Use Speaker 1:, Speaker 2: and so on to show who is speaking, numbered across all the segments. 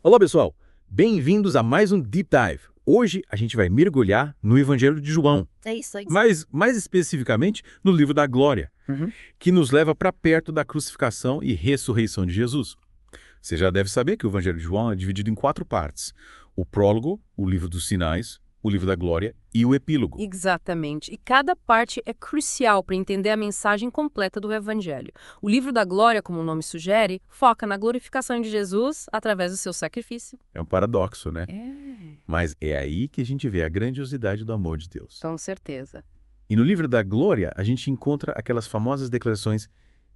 Speaker 1: Olá, pessoal! Bem-vindos a mais um Deep Dive. Hoje a gente vai mergulhar no Evangelho de João,
Speaker 2: É isso, é isso.
Speaker 1: mas mais especificamente no livro da Glória, que nos leva para perto da crucificação e ressurreição de Jesus. Você já deve saber que o Evangelho de João é dividido em 4 partes: o prólogo, o livro dos sinais, o livro da Glória e o epílogo.
Speaker 2: Exatamente. E cada parte é crucial para entender a mensagem completa do Evangelho. O livro da Glória, como o nome sugere, foca na glorificação de Jesus através do seu sacrifício.
Speaker 1: É um paradoxo, né?
Speaker 2: É,
Speaker 1: Mas é aí que a gente vê a grandiosidade do amor de Deus.
Speaker 2: com certeza.
Speaker 1: E no livro da Glória, a gente encontra aquelas famosas declarações: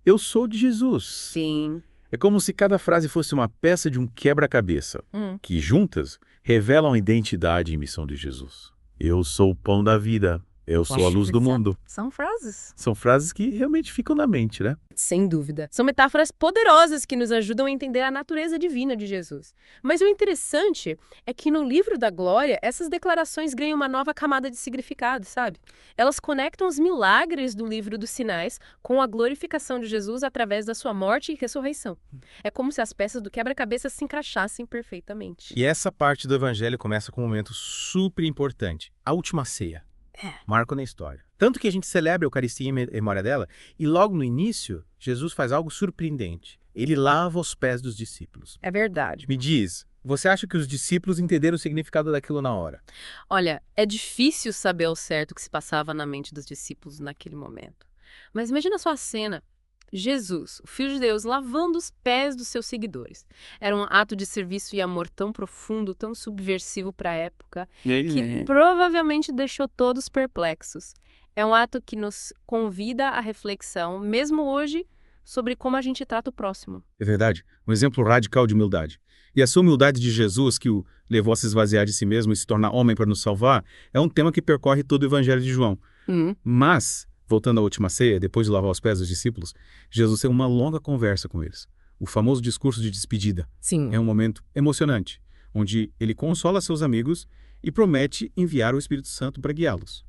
Speaker 1: Eu sou de Jesus.
Speaker 2: Sim.
Speaker 1: É como se cada frase fosse uma peça de um quebra-cabeça, que juntas revelam a identidade e missão de Jesus. Eu sou o pão da vida, eu sou a luz do mundo.
Speaker 2: São frases.
Speaker 1: São frases que realmente ficam na mente, né?
Speaker 2: Sem dúvida. São metáforas poderosas que nos ajudam a entender a natureza divina de Jesus. Mas o interessante é que no livro da Glória, essas declarações ganham uma nova camada de significado, sabe? Elas conectam os milagres do livro dos sinais com a glorificação de Jesus através da sua morte e ressurreição. É como se as peças do quebra-cabeça se encaixassem perfeitamente.
Speaker 3: E essa parte do evangelho começa com um momento super importante, a última ceia. Marco na história. Tanto que a gente celebra a Eucaristia em memória dela, e logo no início, Jesus faz algo surpreendente. Ele lava os pés dos discípulos.
Speaker 2: É verdade.
Speaker 3: Me diz, você acha que os discípulos entenderam o significado daquilo na hora?
Speaker 2: Olha, é difícil saber ao certo o que se passava na mente dos discípulos naquele momento. Mas imagina só a cena. Jesus, o Filho de Deus, lavando os pés dos seus seguidores. Era um ato de serviço e amor tão profundo, tão subversivo para a época, que provavelmente deixou todos perplexos. É um ato que nos convida à reflexão, mesmo hoje, sobre como a gente trata o próximo.
Speaker 3: É verdade, um exemplo radical de humildade. E essa humildade de Jesus, que o levou a se esvaziar de si mesmo e se tornar homem para nos salvar, é um tema que percorre todo o Evangelho de João. Mas, voltando à última ceia, depois de lavar os pés dos discípulos, Jesus tem uma longa conversa com eles. O famoso discurso de despedida.
Speaker 2: Sim.
Speaker 3: É um momento emocionante, onde ele consola seus amigos e promete enviar o Espírito Santo para guiá-los.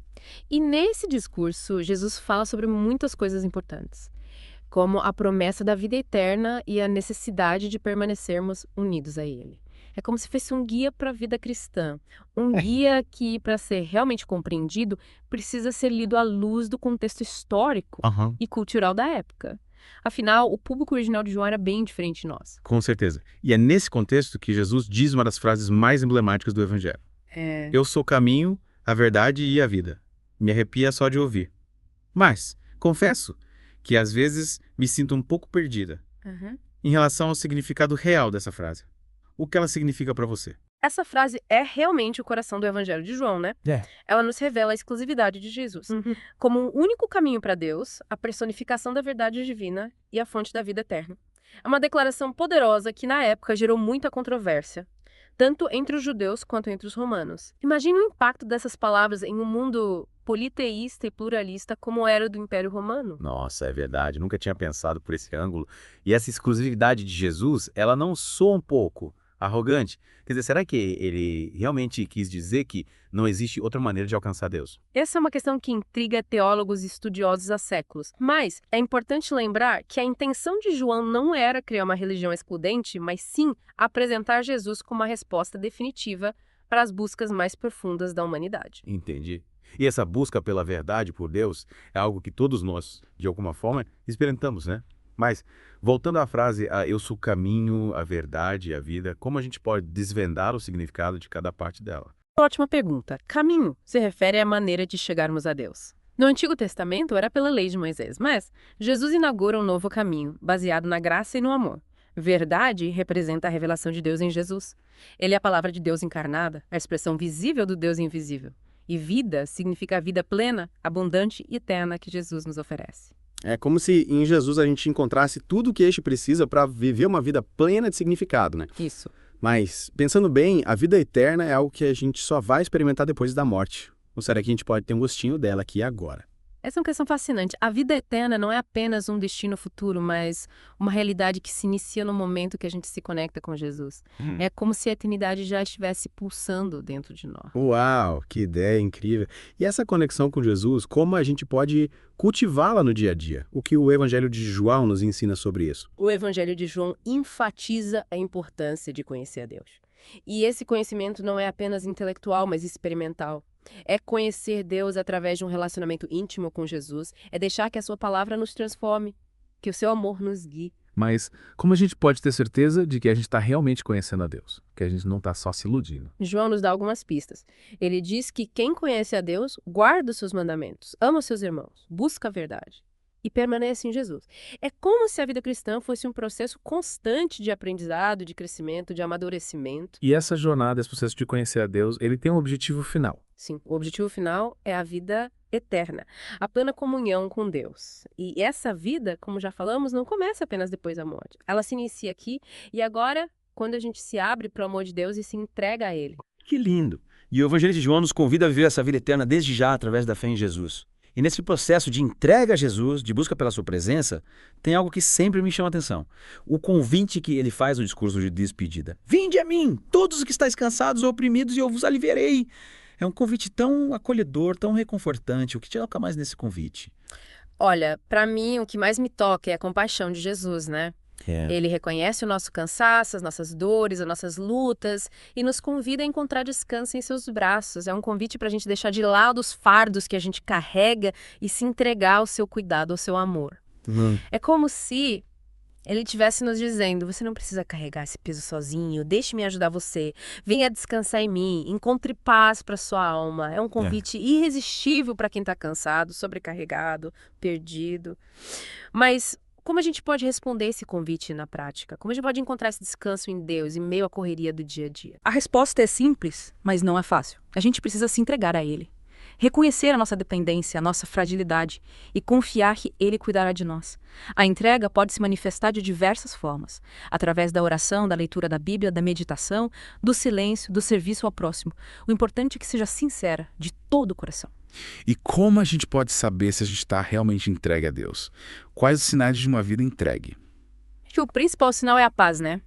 Speaker 2: E nesse discurso, Jesus fala sobre muitas coisas importantes, como a promessa da vida eterna e a necessidade de permanecermos unidos a Ele. É como se fosse um guia para a vida cristã. Um guia que, para ser realmente compreendido, precisa ser lido à luz do contexto histórico e cultural da época. Afinal, o público original de João era bem diferente de nós.
Speaker 3: Com certeza. E é nesse contexto que Jesus diz uma das frases mais emblemáticas do Evangelho. Eu sou o caminho, a verdade e a vida. Me arrepia só de ouvir. Mas, confesso que às vezes me sinto um pouco perdida em relação ao significado real dessa frase. O que ela significa para você?
Speaker 2: Essa frase é realmente o coração do Evangelho de João, né?
Speaker 3: É.
Speaker 2: Ela nos revela a exclusividade de Jesus, como o único caminho para Deus, a personificação da verdade divina e a fonte da vida eterna. É uma declaração poderosa que, na época, gerou muita controvérsia, tanto entre os judeus quanto entre os romanos. Imagine o impacto dessas palavras em um mundo politeísta e pluralista como era o do Império Romano.
Speaker 1: Nossa, é verdade, nunca tinha pensado por esse ângulo. E essa exclusividade de Jesus, ela não soa um pouco arrogante? Quer dizer, será que ele realmente quis dizer que não existe outra maneira de alcançar Deus?
Speaker 2: Essa é uma questão que intriga teólogos e estudiosos há séculos. Mas é importante lembrar que a intenção de João não era criar uma religião excludente, mas sim apresentar Jesus como uma resposta definitiva para as buscas mais profundas da humanidade.
Speaker 1: Entendi. E essa busca pela verdade por Deus é algo que todos nós, de alguma forma, experimentamos, né? Mas, voltando à frase, eu sou o caminho, a verdade e a vida, como a gente pode desvendar o significado de cada parte dela?
Speaker 2: Ótima pergunta. Caminho se refere à maneira de chegarmos a Deus. No Antigo Testamento era pela lei de Moisés, mas Jesus inaugura um novo caminho, baseado na graça e no amor. Verdade representa a revelação de Deus em Jesus. Ele é a palavra de Deus encarnada, a expressão visível do Deus invisível. E vida significa a vida plena, abundante e eterna que Jesus nos oferece.
Speaker 4: É como se em Jesus a gente encontrasse tudo o que este precisa para viver uma vida plena de significado, né?
Speaker 2: Isso.
Speaker 4: Mas, pensando bem, a vida eterna é algo que a gente só vai experimentar depois da morte. Ou será que a gente pode ter um gostinho dela aqui agora?
Speaker 2: Essa é uma questão fascinante. A vida eterna não é apenas um destino futuro, mas uma realidade que se inicia no momento que a gente se conecta com Jesus. É como se a eternidade já estivesse pulsando dentro de nós.
Speaker 4: Uau, que ideia incrível. E essa conexão com Jesus, como a gente pode cultivá-la no dia a dia? O que o Evangelho de João nos ensina sobre isso?
Speaker 2: O Evangelho de João enfatiza a importância de conhecer a Deus. E esse conhecimento não é apenas intelectual, mas experimental. É conhecer Deus através de um relacionamento íntimo com Jesus, é deixar que a sua palavra nos transforme, que o seu amor nos guie.
Speaker 1: Mas como a gente pode ter certeza de que a gente está realmente conhecendo a Deus? Que a gente não está só se iludindo?
Speaker 2: João nos dá algumas pistas. Ele diz que quem conhece a Deus guarda os seus mandamentos, ama os seus irmãos, busca a verdade e permanece em Jesus. É como se a vida cristã fosse um processo constante de aprendizado, de crescimento, de amadurecimento.
Speaker 1: E essa jornada, esse processo de conhecer a Deus, ele tem um objetivo final.
Speaker 2: Sim, o objetivo final é a vida eterna, a plena comunhão com Deus. E essa vida, como já falamos, não começa apenas depois da morte. Ela se inicia aqui e agora, quando a gente se abre para o amor de Deus e se entrega a Ele.
Speaker 5: Que lindo! E o Evangelho de João nos convida a viver essa vida eterna desde já através da fé em Jesus. E nesse processo de entrega a Jesus, de busca pela sua presença, tem algo que sempre me chama a atenção. O convite que ele faz no discurso de despedida. Vinde a mim, todos os que estáis cansados ou oprimidos, e eu vos aliviarei. É um convite tão acolhedor, tão reconfortante. O que te toca mais nesse convite?
Speaker 2: Olha, para mim, o que mais me toca é a compaixão de Jesus, né? Ele reconhece o nosso cansaço, as nossas dores, as nossas lutas e nos convida a encontrar descanso em seus braços. É um convite para a gente deixar de lado os fardos que a gente carrega e se entregar ao seu cuidado, ao seu amor. É como se ele estivesse nos dizendo, você não precisa carregar esse peso sozinho, deixe-me ajudar você, venha descansar em mim, encontre paz para sua alma. É um convite irresistível para quem está cansado, sobrecarregado, perdido. Mas como a gente pode responder esse convite na prática? Como a gente pode encontrar esse descanso em Deus, em meio à correria do dia a dia?
Speaker 6: A resposta é simples, mas não é fácil. A gente precisa se entregar a Ele. Reconhecer a nossa dependência, a nossa fragilidade e confiar que Ele cuidará de nós. A entrega pode se manifestar de diversas formas, através da oração, da leitura da Bíblia, da meditação, do silêncio, do serviço ao próximo. O importante é que seja sincera, de todo o coração.
Speaker 1: E como a gente pode saber se a gente está realmente entregue a Deus? Quais os sinais de uma vida entregue?
Speaker 2: Acho que o principal sinal é a paz, né?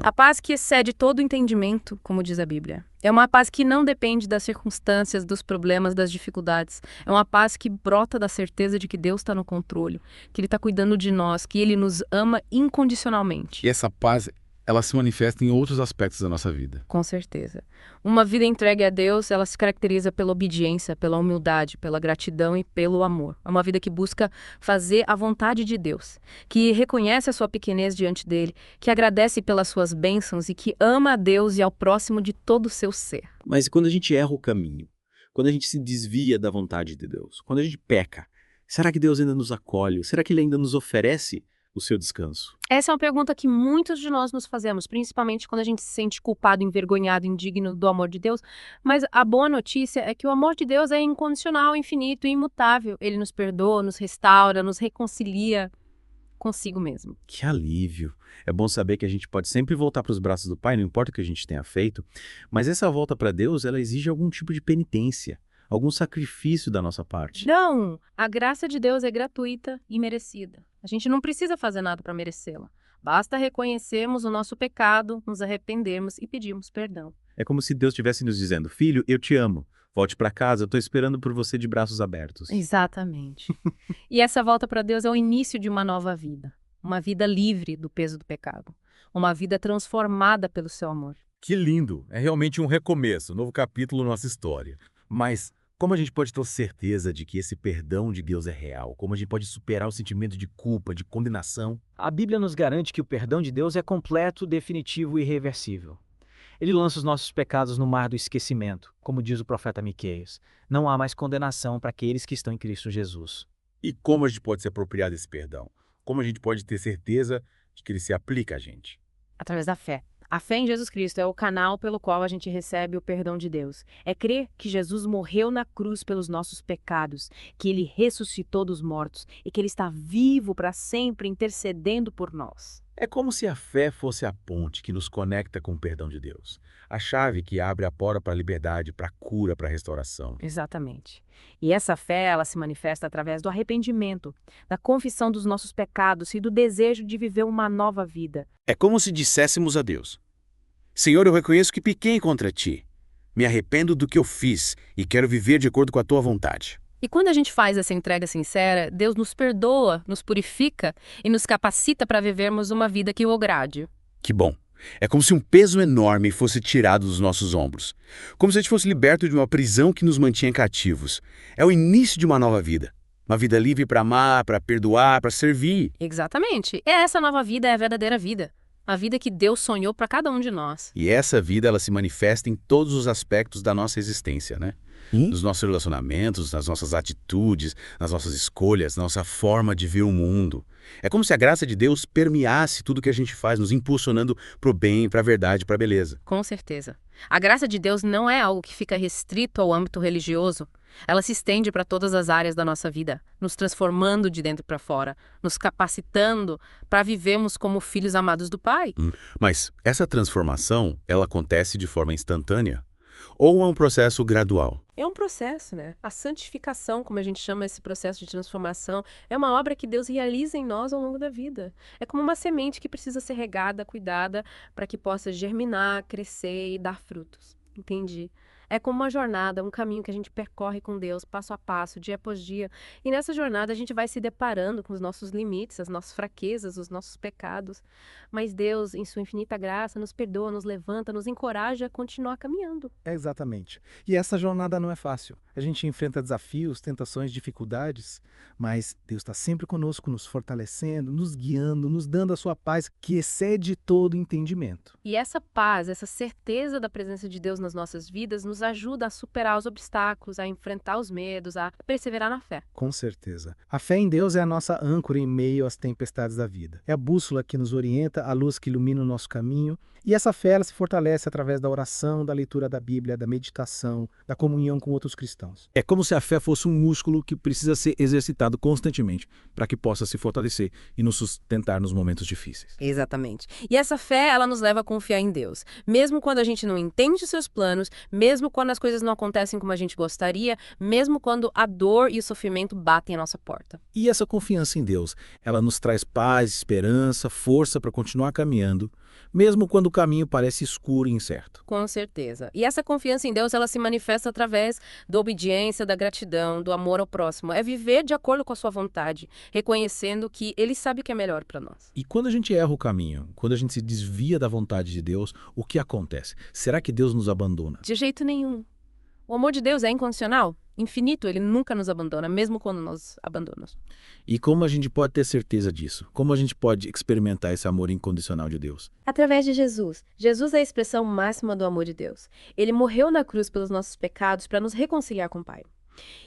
Speaker 2: A paz que excede todo o entendimento, como diz a Bíblia. É uma paz que não depende das circunstâncias, dos problemas, das dificuldades. É uma paz que brota da certeza de que Deus está no controle, que Ele está cuidando de nós, que Ele nos ama incondicionalmente.
Speaker 1: E essa paz, ela se manifesta em outros aspectos da nossa vida.
Speaker 2: Com certeza. Uma vida entregue a Deus, ela se caracteriza pela obediência, pela humildade, pela gratidão e pelo amor. É uma vida que busca fazer a vontade de Deus, que reconhece a sua pequenez diante dele, que agradece pelas suas bênçãos e que ama a Deus e ao próximo de todo o seu ser.
Speaker 5: Mas quando a gente erra o caminho, quando a gente se desvia da vontade de Deus, quando a gente peca, será que Deus ainda nos acolhe? Será que Ele ainda nos oferece o seu descanso?
Speaker 2: Essa é uma pergunta que muitos de nós nos fazemos, principalmente quando a gente se sente culpado, envergonhado, indigno do amor de Deus. Mas a boa notícia é que o amor de Deus é incondicional, infinito e imutável. Ele nos perdoa, nos restaura, nos reconcilia consigo mesmo.
Speaker 5: Que alívio! É bom saber que a gente pode sempre voltar para os braços do Pai, não importa o que a gente tenha feito, mas essa volta para Deus, ela exige algum tipo de penitência, algum sacrifício da nossa parte.
Speaker 2: Não! A graça de Deus é gratuita e merecida. A gente não precisa fazer nada para merecê-la. Basta reconhecermos o nosso pecado, nos arrependermos e pedirmos perdão.
Speaker 5: É como se Deus estivesse nos dizendo, filho, eu te amo. Volte para casa, eu estou esperando por você de braços abertos.
Speaker 2: Exatamente. E essa volta para Deus é o início de uma nova vida. Uma vida livre do peso do pecado. Uma vida transformada pelo seu amor.
Speaker 1: Que lindo! É realmente um recomeço, um novo capítulo na nossa história. Mas como a gente pode ter certeza de que esse perdão de Deus é real? Como a gente pode superar o sentimento de culpa, de condenação?
Speaker 7: A Bíblia nos garante que o perdão de Deus é completo, definitivo e irreversível. Ele lança os nossos pecados no mar do esquecimento, como diz o profeta Miqueias. Não há mais condenação para aqueles que estão em Cristo Jesus.
Speaker 1: E como a gente pode se apropriar desse perdão? Como a gente pode ter certeza de que ele se aplica a gente?
Speaker 2: Através da fé. A fé em Jesus Cristo é o canal pelo qual a gente recebe o perdão de Deus. É crer que Jesus morreu na cruz pelos nossos pecados, que Ele ressuscitou dos mortos e que Ele está vivo para sempre intercedendo por nós.
Speaker 1: É como se a fé fosse a ponte que nos conecta com o perdão de Deus. A chave que abre a porta para a liberdade, para a cura, para a restauração.
Speaker 6: Exatamente. E essa fé, ela se manifesta através do arrependimento, da confissão dos nossos pecados e do desejo de viver uma nova vida.
Speaker 3: É como se disséssemos a Deus: Senhor, eu reconheço que pequei contra ti. Me arrependo do que eu fiz e quero viver de acordo com a tua vontade.
Speaker 2: E quando a gente faz essa entrega sincera, Deus nos perdoa, nos purifica e nos capacita para vivermos uma vida que o agrade.
Speaker 3: Que bom. É como se um peso enorme fosse tirado dos nossos ombros. Como se a gente fosse liberto de uma prisão que nos mantinha cativos. É o início de uma nova vida. Uma vida livre para amar, para perdoar, para servir.
Speaker 2: Exatamente. Essa nova vida é a verdadeira vida. A vida que Deus sonhou para cada um de nós.
Speaker 3: E essa vida, ela se manifesta em todos os aspectos da nossa existência, né? Nos nossos relacionamentos, nas nossas atitudes, nas nossas escolhas, na nossa forma de ver o mundo. É como se a graça de Deus permeasse tudo que a gente faz, nos impulsionando para o bem, para a verdade, para a beleza.
Speaker 2: Com certeza. A graça de Deus não é algo que fica restrito ao âmbito religioso. Ela se estende para todas as áreas da nossa vida, nos transformando de dentro para fora, nos capacitando para vivermos como filhos amados do Pai.
Speaker 3: Mas essa transformação, ela acontece de forma instantânea? Ou é um processo gradual?
Speaker 2: É um processo, né? A santificação, como a gente chama esse processo de transformação, é uma obra que Deus realiza em nós ao longo da vida. É como uma semente que precisa ser regada, cuidada, para que possa germinar, crescer e dar frutos. Entendi. É como uma jornada, um caminho que a gente percorre com Deus, passo a passo, dia após dia. E nessa jornada a gente vai se deparando com os nossos limites, as nossas fraquezas, os nossos pecados. Mas Deus, em sua infinita graça, nos perdoa, nos levanta, nos encoraja a continuar caminhando.
Speaker 8: Exatamente. E essa jornada não é fácil. A gente enfrenta desafios, tentações, dificuldades, mas Deus está sempre conosco, nos fortalecendo, nos guiando, nos dando a sua paz que excede todo entendimento.
Speaker 2: E essa paz, essa certeza da presença de Deus nas nossas vidas nos ajuda a superar os obstáculos, a enfrentar os medos, a perseverar na fé.
Speaker 8: Com certeza. A fé em Deus é a nossa âncora em meio às tempestades da vida. É a bússola que nos orienta, a luz que ilumina o nosso caminho. E essa fé ela se fortalece através da oração, da leitura da Bíblia, da meditação, da comunhão com outros cristãos.
Speaker 1: É como se a fé fosse um músculo que precisa ser exercitado constantemente para que possa se fortalecer e nos sustentar nos momentos difíceis.
Speaker 2: Exatamente. E essa fé, ela nos leva a confiar em Deus. Mesmo quando a gente não entende os seus planos, mesmo quando as coisas não acontecem como a gente gostaria, mesmo quando a dor e o sofrimento batem à nossa porta.
Speaker 1: E essa confiança em Deus, ela nos traz paz, esperança, força para continuar caminhando, mesmo quando o caminho parece escuro e incerto.
Speaker 2: Com certeza. E essa confiança em Deus, ela se manifesta através da obediência, da gratidão, do amor ao próximo. É viver de acordo com a sua vontade, reconhecendo que Ele sabe o que é melhor para nós.
Speaker 1: E quando a gente erra o caminho, quando a gente se desvia da vontade de Deus, o que acontece? Será que Deus nos abandona?
Speaker 2: De jeito nenhum. O amor de Deus é incondicional, infinito, Ele nunca nos abandona, mesmo quando nós abandonamos.
Speaker 1: E como a gente pode ter certeza disso? Como a gente pode experimentar esse amor incondicional de Deus?
Speaker 2: Através de Jesus. Jesus é a expressão máxima do amor de Deus. Ele morreu na cruz pelos nossos pecados para nos reconciliar com o Pai.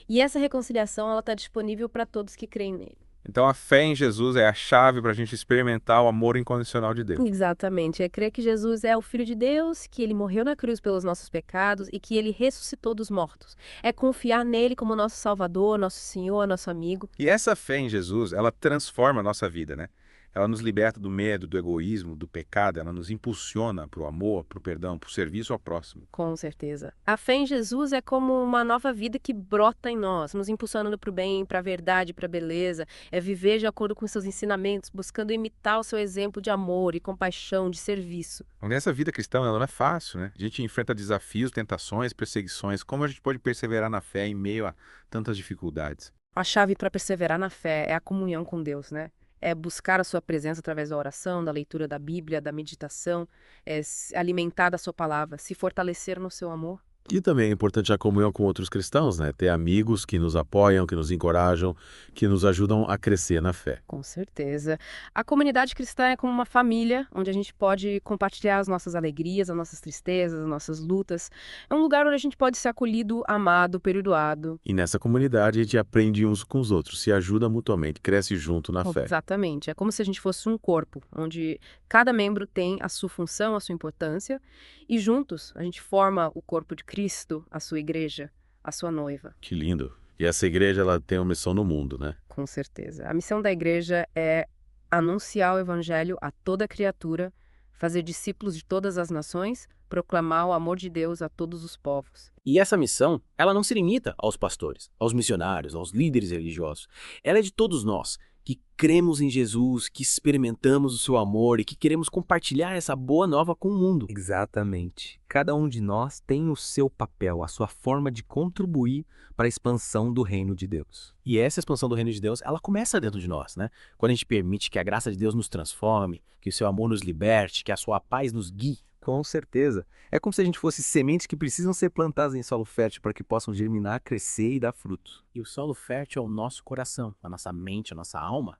Speaker 2: E essa reconciliação ela está disponível para todos que creem nele.
Speaker 9: Então a fé em Jesus é a chave para a gente experimentar o amor incondicional de Deus.
Speaker 2: Exatamente. É crer que Jesus é o Filho de Deus, que ele morreu na cruz pelos nossos pecados e que ele ressuscitou dos mortos. É confiar nele como nosso Salvador, nosso Senhor, nosso amigo.
Speaker 9: E essa fé em Jesus, ela transforma a nossa vida, né? Ela nos liberta do medo, do egoísmo, do pecado, ela nos impulsiona para o amor, para o perdão, para o serviço ao próximo.
Speaker 2: Com certeza. A fé em Jesus é como uma nova vida que brota em nós, nos impulsionando para o bem, para a verdade, para a beleza. É viver de acordo com seus ensinamentos, buscando imitar o seu exemplo de amor e compaixão, de serviço.
Speaker 9: Nessa vida cristã, ela não é fácil, né? A gente enfrenta desafios, tentações, perseguições. Como a gente pode perseverar na fé em meio a tantas dificuldades?
Speaker 2: A chave para perseverar na fé é a comunhão com Deus, né? É buscar a sua presença através da oração, da leitura da Bíblia, da meditação, é se alimentar da sua palavra, se fortalecer no seu amor.
Speaker 1: E também é importante a comunhão com outros cristãos, né? Ter amigos que nos apoiam, que nos encorajam, que nos ajudam a crescer na fé.
Speaker 2: Com certeza. A comunidade cristã é como uma família, onde a gente pode compartilhar as nossas alegrias, as nossas tristezas, as nossas lutas. É um lugar onde a gente pode ser acolhido, amado, perdoado.
Speaker 1: E nessa comunidade a gente aprende uns com os outros, se ajuda mutuamente, cresce junto na fé.
Speaker 2: Exatamente. É como se a gente fosse um corpo, onde cada membro tem a sua função, a sua importância, e juntos a gente forma o corpo de Cristo, a sua igreja, a sua noiva.
Speaker 1: Que lindo. E essa igreja ela tem uma missão no mundo, né?
Speaker 2: Com certeza. A missão da igreja é anunciar o evangelho a toda criatura, fazer discípulos de todas as nações, proclamar o amor de Deus a todos os povos.
Speaker 7: E essa missão, ela não se limita aos pastores, aos missionários, aos líderes religiosos. Ela é de todos nós, que cremos em Jesus, que experimentamos o seu amor e que queremos compartilhar essa boa nova com o mundo.
Speaker 10: Exatamente. Cada um de nós tem o seu papel, a sua forma de contribuir para a expansão do reino de Deus.
Speaker 7: E essa expansão do reino de Deus, ela começa dentro de nós, né? Quando a gente permite que a graça de Deus nos transforme, que o seu amor nos liberte, que a sua paz nos guie.
Speaker 10: Com certeza. É como se a gente fosse sementes que precisam ser plantadas em solo fértil para que possam germinar, crescer e dar frutos.
Speaker 7: E o solo fértil é o nosso coração, a nossa mente, a nossa alma.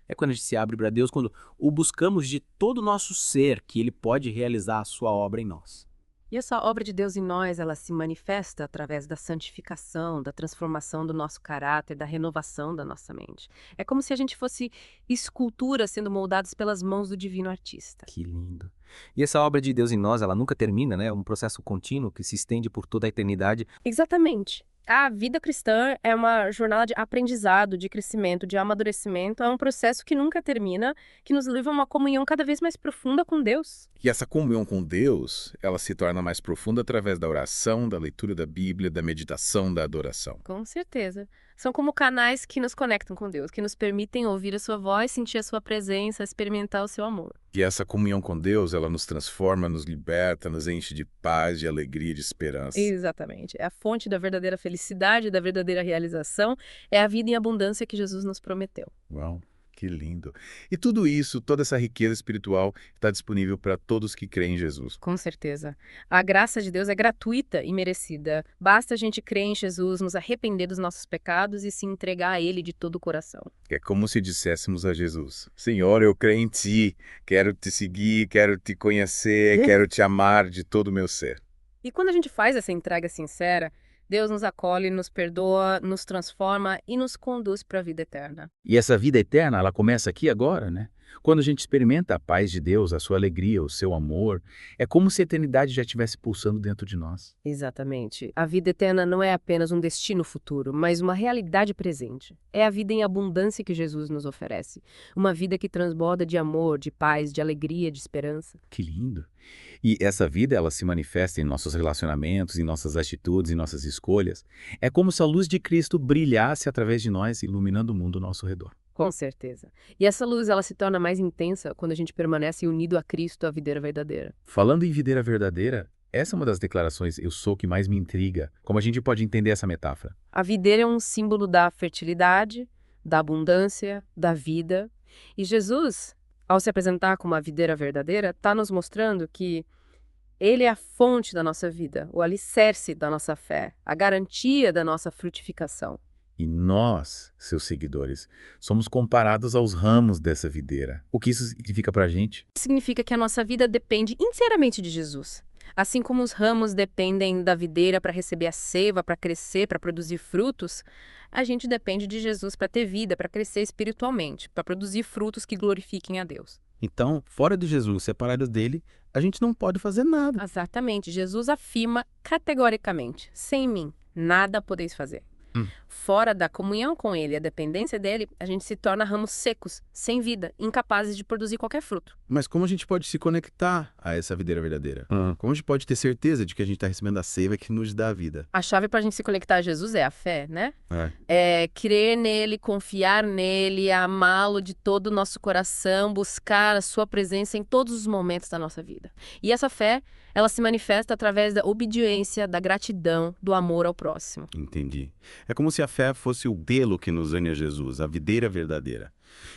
Speaker 7: É quando a gente se abre para Deus, quando o buscamos de todo o nosso ser, que Ele pode realizar a sua obra em nós.
Speaker 2: E essa obra de Deus em nós, ela se manifesta através da santificação, da transformação do nosso caráter, da renovação da nossa mente. É como se a gente fosse esculturas sendo moldadas pelas mãos do divino artista.
Speaker 10: Que lindo. E essa obra de Deus em nós, ela nunca termina, né? É um processo contínuo que se estende por toda a eternidade.
Speaker 2: Exatamente. A vida cristã é uma jornada de aprendizado, de crescimento, de amadurecimento. É um processo que nunca termina, que nos leva a uma comunhão cada vez mais profunda com Deus.
Speaker 9: E essa comunhão com Deus, ela se torna mais profunda através da oração, da leitura da Bíblia, da meditação, da adoração.
Speaker 2: Com certeza. São como canais que nos conectam com Deus, que nos permitem ouvir a sua voz, sentir a sua presença, experimentar o seu amor.
Speaker 9: E essa comunhão com Deus, ela nos transforma, nos liberta, nos enche de paz, de alegria, de esperança.
Speaker 2: Exatamente. É a fonte da verdadeira felicidade, da verdadeira realização. É a vida em abundância que Jesus nos prometeu.
Speaker 9: Uau, que lindo. E tudo isso, toda essa riqueza espiritual está disponível para todos que creem em Jesus.
Speaker 2: Com certeza. A graça de Deus é gratuita e merecida. Basta a gente crer em Jesus, nos arrepender dos nossos pecados e se entregar a Ele de todo o coração.
Speaker 9: É como se disséssemos a Jesus: Senhor, eu creio em Ti, quero Te seguir, quero Te conhecer, quero Te amar de todo o meu ser.
Speaker 2: E quando a gente faz essa entrega sincera, Deus nos acolhe, nos perdoa, nos transforma e nos conduz para a vida eterna.
Speaker 3: E essa vida eterna, ela começa aqui agora, né? Quando a gente experimenta a paz de Deus, a sua alegria, o seu amor, é como se a eternidade já estivesse pulsando dentro de nós.
Speaker 2: Exatamente. A vida eterna não é apenas um destino futuro, mas uma realidade presente. É a vida em abundância que Jesus nos oferece. Uma vida que transborda de amor, de paz, de alegria, de esperança.
Speaker 3: Que lindo! E essa vida, ela se manifesta em nossos relacionamentos, em nossas atitudes, em nossas escolhas. É como se a luz de Cristo brilhasse através de nós, iluminando o mundo ao nosso redor.
Speaker 2: Com certeza. E essa luz, ela se torna mais intensa quando a gente permanece unido a Cristo, a videira verdadeira.
Speaker 3: Falando em videira verdadeira, essa é uma das declarações "eu sou" que mais me intriga. Como a gente pode entender essa metáfora?
Speaker 2: A videira é um símbolo da fertilidade, da abundância, da vida. E Jesus, ao se apresentar como a videira verdadeira, está nos mostrando que Ele é a fonte da nossa vida, o alicerce da nossa fé, a garantia da nossa frutificação.
Speaker 3: E nós, seus seguidores, somos comparados aos ramos dessa videira. O que isso significa para a gente?
Speaker 2: Significa que a nossa vida depende inteiramente de Jesus. Assim como os ramos dependem da videira para receber a seiva, para crescer, para produzir frutos, a gente depende de Jesus para ter vida, para crescer espiritualmente, para produzir frutos que glorifiquem a Deus.
Speaker 4: Então, fora de Jesus, separados dele, a gente não pode fazer nada.
Speaker 2: Exatamente. Jesus afirma categoricamente: sem mim, nada podeis fazer. Fora da comunhão com Ele e a dependência dele, a gente se torna ramos secos, sem vida, incapazes de produzir qualquer fruto.
Speaker 4: Mas como a gente pode se conectar a essa videira verdadeira? Como a gente pode ter certeza de que a gente está recebendo a seiva que nos dá a vida?
Speaker 2: A chave para a gente se conectar a Jesus é a fé, né? É crer nele, confiar nele, amá-lo de todo o nosso coração, buscar a sua presença em todos os momentos da nossa vida. E essa fé, ela se manifesta através da obediência, da gratidão, do amor ao próximo.
Speaker 4: Entendi. É como se a fé fosse o belo que nos une a Jesus, a videira verdadeira.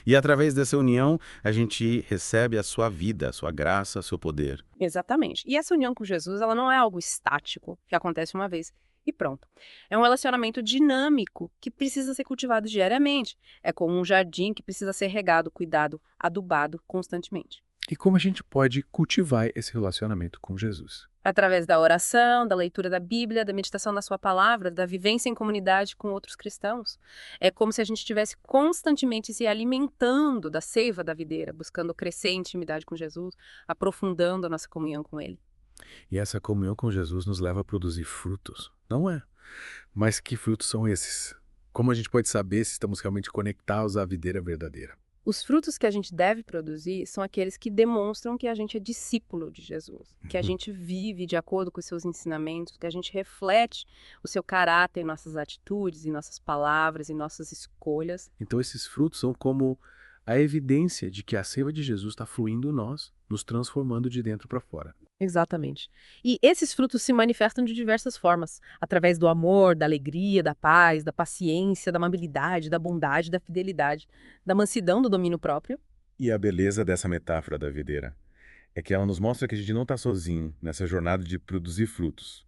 Speaker 4: E através dessa união, a gente recebe a sua vida, a sua graça, o seu poder.
Speaker 2: Exatamente. E essa união com Jesus, ela não é algo estático, que acontece uma vez e pronto. É um relacionamento dinâmico que precisa ser cultivado diariamente. É como um jardim que precisa ser regado, cuidado, adubado constantemente.
Speaker 1: E como a gente pode cultivar esse relacionamento com Jesus?
Speaker 2: Através da oração, da leitura da Bíblia, da meditação na sua palavra, da vivência em comunidade com outros cristãos. É como se a gente estivesse constantemente se alimentando da seiva da videira, buscando crescer em intimidade com Jesus, aprofundando a nossa comunhão com Ele.
Speaker 1: E essa comunhão com Jesus nos leva a produzir frutos, não é? Mas que frutos são esses? Como a gente pode saber se estamos realmente conectados à videira verdadeira?
Speaker 2: Os frutos que a gente deve produzir são aqueles que demonstram que a gente é discípulo de Jesus, que a gente vive de acordo com os seus ensinamentos, que a gente reflete o seu caráter em nossas atitudes, em nossas palavras, em nossas escolhas.
Speaker 1: Então esses frutos são como a evidência de que a seiva de Jesus está fluindo em nós, nos transformando de dentro para fora.
Speaker 2: Exatamente. E esses frutos se manifestam de diversas formas, através do amor, da alegria, da paz, da paciência, da amabilidade, da bondade, da fidelidade, da mansidão, do domínio próprio.
Speaker 1: E a beleza dessa metáfora da videira é que ela nos mostra que a gente não está sozinho nessa jornada de produzir frutos.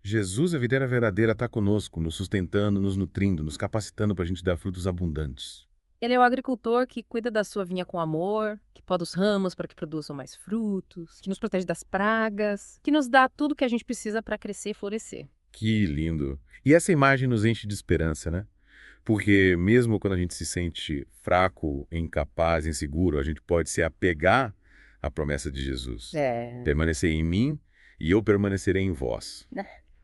Speaker 1: Jesus, a videira verdadeira, está conosco, nos sustentando, nos nutrindo, nos capacitando para a gente dar frutos abundantes.
Speaker 2: Ele é o agricultor que cuida da sua vinha com amor, que poda os ramos para que produzam mais frutos, que nos protege das pragas, que nos dá tudo que a gente precisa para crescer e florescer.
Speaker 1: Que lindo! E essa imagem nos enche de esperança, né? Porque mesmo quando a gente se sente fraco, incapaz, inseguro, a gente pode se apegar à promessa de Jesus. Permanecer em mim e eu permanecerei em vós.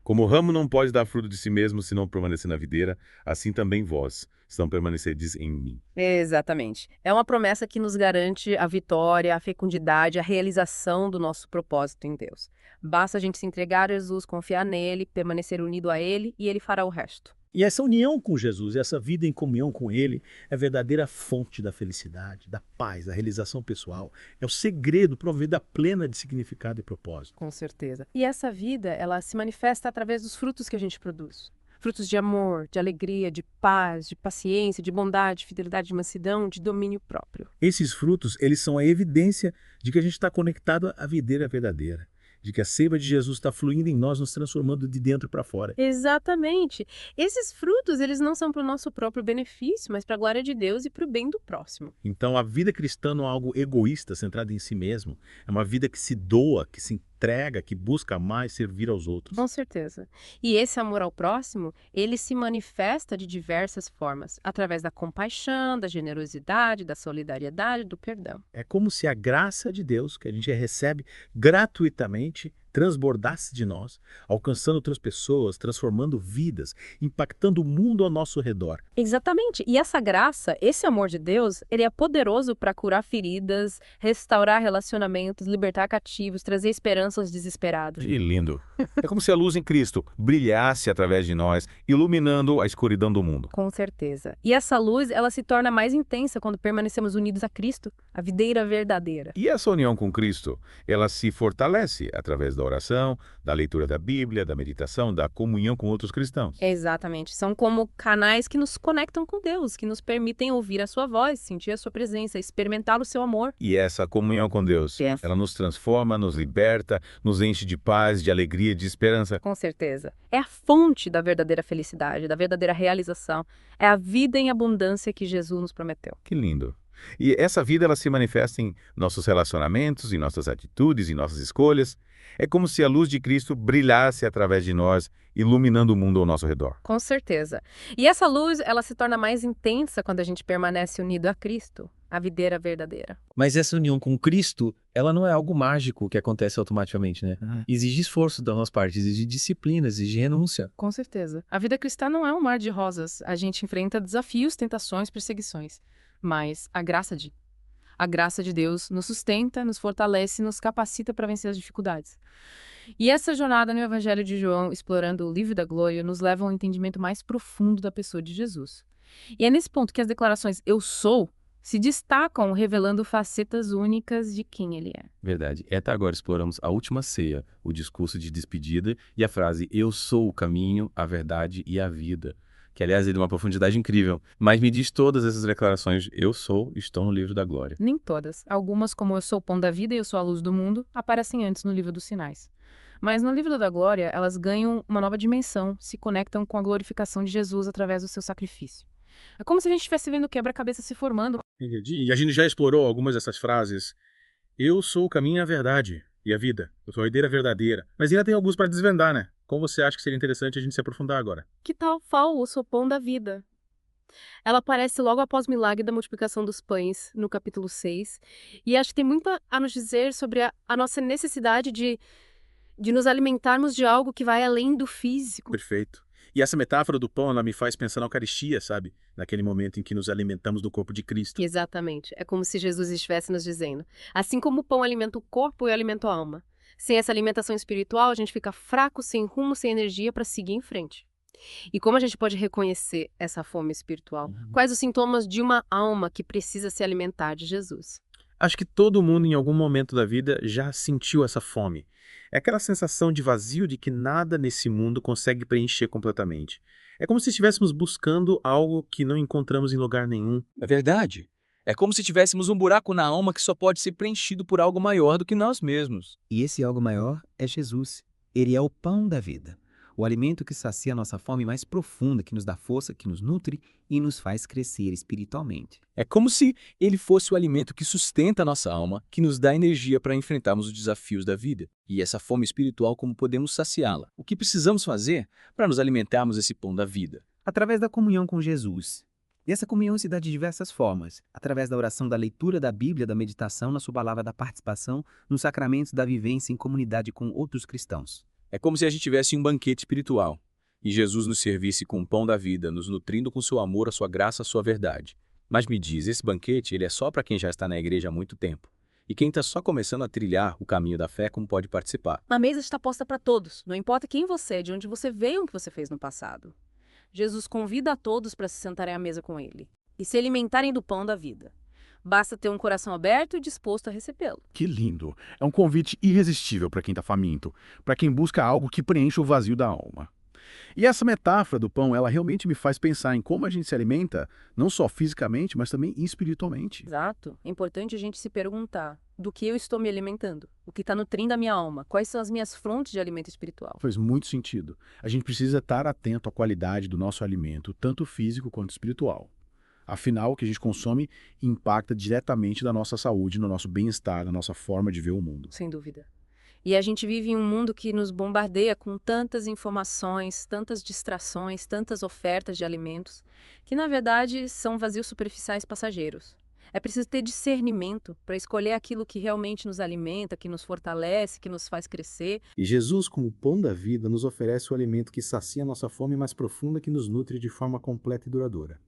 Speaker 1: Como o ramo não pode dar fruto de si mesmo se não permanecer na videira, assim também vós, se não permanecerdes em mim.
Speaker 2: Exatamente. É uma promessa que nos garante a vitória, a fecundidade, a realização do nosso propósito em Deus. Basta a gente se entregar a Jesus, confiar nele, permanecer unido a ele e ele fará o resto.
Speaker 11: E essa união com Jesus, essa vida em comunhão com Ele, é a verdadeira fonte da felicidade, da paz, da realização pessoal. É o segredo para uma vida plena de significado e propósito.
Speaker 2: Com certeza. E essa vida, ela se manifesta através dos frutos que a gente produz. Frutos de amor, de alegria, de paz, de paciência, de bondade, de fidelidade, de mansidão, de domínio próprio.
Speaker 11: Esses frutos, eles são a evidência de que a gente está conectado à videira verdadeira, de que a seiva de Jesus está fluindo em nós, nos transformando de dentro para fora.
Speaker 2: Exatamente. Esses frutos, eles não são para o nosso próprio benefício, mas para a glória de Deus e para o bem do próximo.
Speaker 11: Então, a vida cristã não é algo egoísta, centrado em si mesmo. É uma vida que se doa, que se entrega, que busca amar e servir aos outros.
Speaker 2: Com certeza. E esse amor ao próximo, ele se manifesta de diversas formas, através da compaixão, da generosidade, da solidariedade, do perdão.
Speaker 11: É como se a graça de Deus, que a gente recebe gratuitamente, transbordasse de nós, alcançando outras pessoas, transformando vidas, impactando o mundo ao nosso redor.
Speaker 2: Exatamente. E essa graça, esse amor de Deus, ele é poderoso para curar feridas, restaurar relacionamentos, libertar cativos, trazer esperança aos desesperados.
Speaker 9: Que lindo. É como se a luz em Cristo brilhasse através de nós, iluminando a escuridão do mundo.
Speaker 2: Com certeza. E essa luz, ela se torna mais intensa quando permanecemos unidos a Cristo, a videira verdadeira.
Speaker 9: E essa união com Cristo, ela se fortalece através da oração, da leitura da Bíblia, da meditação, da comunhão com outros cristãos.
Speaker 2: Exatamente. São como canais que nos conectam com Deus, que nos permitem ouvir a sua voz, sentir a sua presença, experimentar o seu amor.
Speaker 9: E essa comunhão com Deus, ela nos transforma, nos liberta, nos enche de paz, de alegria, de esperança.
Speaker 2: Com certeza. É a fonte da verdadeira felicidade, da verdadeira realização. É a vida em abundância que Jesus nos prometeu.
Speaker 9: Que lindo. E essa vida, ela se manifesta em nossos relacionamentos, em nossas atitudes, em nossas escolhas. É como se a luz de Cristo brilhasse através de nós, iluminando o mundo ao nosso redor.
Speaker 2: Com certeza. E essa luz, ela se torna mais intensa quando a gente permanece unido a Cristo, a videira verdadeira.
Speaker 5: Mas essa união com Cristo, ela não é algo mágico que acontece automaticamente, né? Exige esforço da nossa parte, exige disciplina, exige renúncia.
Speaker 2: Com certeza. A vida cristã não é um mar de rosas. A gente enfrenta desafios, tentações, perseguições. Mas a graça de Deus nos sustenta, nos fortalece e nos capacita para vencer as dificuldades. E essa jornada no Evangelho de João, explorando o livro da glória, nos leva a um entendimento mais profundo da pessoa de Jesus. E é nesse ponto que as declarações "eu sou" se destacam, revelando facetas únicas de quem ele é.
Speaker 3: Verdade. Até agora exploramos a última ceia, o discurso de despedida e a frase "eu sou o caminho, a verdade e a vida", que aliás é de uma profundidade incrível. Mas me diz, todas essas declarações "eu sou" estão no livro da glória?
Speaker 2: Nem todas. Algumas, como "eu sou o pão da vida" e "eu sou a luz do mundo", aparecem antes no livro dos sinais. Mas no livro da glória, elas ganham uma nova dimensão, se conectam com a glorificação de Jesus através do seu sacrifício. É como se a gente estivesse vendo o quebra-cabeça se formando.
Speaker 1: Entendi. E a gente já explorou algumas dessas frases. Eu sou o caminho, a verdade e a vida. Eu sou a videira verdadeira. Mas ainda tem alguns para desvendar, né? Como você acha que seria interessante a gente se aprofundar agora?
Speaker 2: Que tal Fal, eu sou o pão da vida? Ela aparece logo após o milagre da multiplicação dos pães, no capítulo 6. E acho que tem muito a nos dizer sobre a nossa necessidade de nos alimentarmos de algo que vai além do físico.
Speaker 1: Perfeito.
Speaker 11: E essa metáfora do pão, ela me faz pensar na Eucaristia, sabe? Naquele momento em que nos alimentamos do corpo de Cristo.
Speaker 2: Exatamente. É como se Jesus estivesse nos dizendo: assim como o pão alimenta o corpo, eu alimento a alma. Sem essa alimentação espiritual, a gente fica fraco, sem rumo, sem energia para seguir em frente. E como a gente pode reconhecer essa fome espiritual? Quais os sintomas de uma alma que precisa se alimentar de Jesus?
Speaker 11: Acho que todo mundo em algum momento da vida já sentiu essa fome. É aquela sensação de vazio de que nada nesse mundo consegue preencher completamente. É como se estivéssemos buscando algo que não encontramos em lugar nenhum.
Speaker 5: É verdade. É como se tivéssemos um buraco na alma que só pode ser preenchido por algo maior do que nós mesmos.
Speaker 12: E esse algo maior é Jesus. Ele é o pão da vida. O alimento que sacia a nossa fome mais profunda, que nos dá força, que nos nutre e nos faz crescer espiritualmente.
Speaker 5: É como se ele fosse o alimento que sustenta a nossa alma, que nos dá energia para enfrentarmos os desafios da vida. E essa fome espiritual, como podemos saciá-la? O que precisamos fazer para nos alimentarmos desse pão da vida?
Speaker 12: Através da comunhão com Jesus. E essa comunhão se dá de diversas formas. Através da oração, da leitura da Bíblia, da meditação na sua palavra, da participação nos sacramentos, da vivência em comunidade com outros cristãos.
Speaker 5: É como se a gente tivesse um banquete espiritual e Jesus nos servisse com o pão da vida, nos nutrindo com seu amor, a sua graça, a sua verdade. Mas me diz, esse banquete ele é só para quem já está na igreja há muito tempo. E quem está só começando a trilhar o caminho da fé, como pode participar?
Speaker 6: A mesa está posta para todos, não importa quem você é, de onde você veio ou o que você fez no passado. Jesus convida a todos para se sentarem à mesa com ele e se alimentarem do pão da vida. Basta ter um coração aberto e disposto a recebê-lo.
Speaker 13: Que lindo! É um convite irresistível para quem está faminto, para quem busca algo que preencha o vazio da alma. E essa metáfora do pão, ela realmente me faz pensar em como a gente se alimenta, não só fisicamente, mas também espiritualmente.
Speaker 6: Exato. É importante a gente se perguntar do que eu estou me alimentando, o que está nutrindo a minha alma, quais são as minhas fontes de alimento espiritual.
Speaker 13: Faz muito sentido. A gente precisa estar atento à qualidade do nosso alimento, tanto físico quanto espiritual. Afinal, o que a gente consome impacta diretamente na nossa saúde, no nosso bem-estar, na nossa forma de ver o mundo.
Speaker 6: Sem dúvida. E a gente vive em um mundo que nos bombardeia com tantas informações, tantas distrações, tantas ofertas de alimentos, que na verdade são vazios superficiais passageiros. É preciso ter discernimento para escolher aquilo que realmente nos alimenta, que nos fortalece, que nos faz crescer.
Speaker 8: E Jesus, como pão da vida, nos oferece o alimento que sacia a nossa fome mais profunda, que nos nutre de forma completa e duradoura.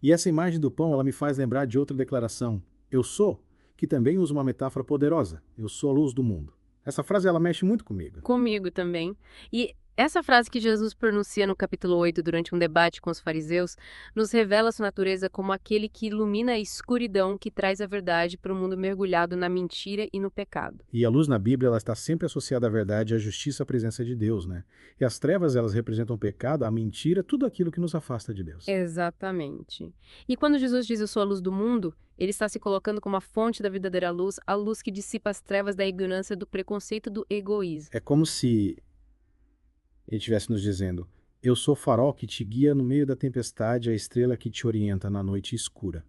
Speaker 8: E essa imagem do pão, ela me faz lembrar de outra declaração, eu sou, que também usa uma metáfora poderosa, eu sou a luz do mundo. Essa frase, ela mexe muito comigo.
Speaker 2: Comigo também. E essa frase que Jesus pronuncia no capítulo 8 durante um debate com os fariseus nos revela sua natureza como aquele que ilumina a escuridão que traz a verdade para o mundo mergulhado na mentira e no pecado.
Speaker 8: E a luz na Bíblia, ela está sempre associada à verdade, à justiça, à presença de Deus, né? E as trevas, elas representam o pecado, a mentira, tudo aquilo que nos afasta de Deus.
Speaker 2: Exatamente. E quando Jesus diz eu sou a luz do mundo, ele está se colocando como a fonte da verdadeira luz, a luz que dissipa as trevas da ignorância, do preconceito e do egoísmo.
Speaker 8: É como se ele estivesse nos dizendo, eu sou o farol que te guia no meio da tempestade, a estrela que te orienta na noite escura.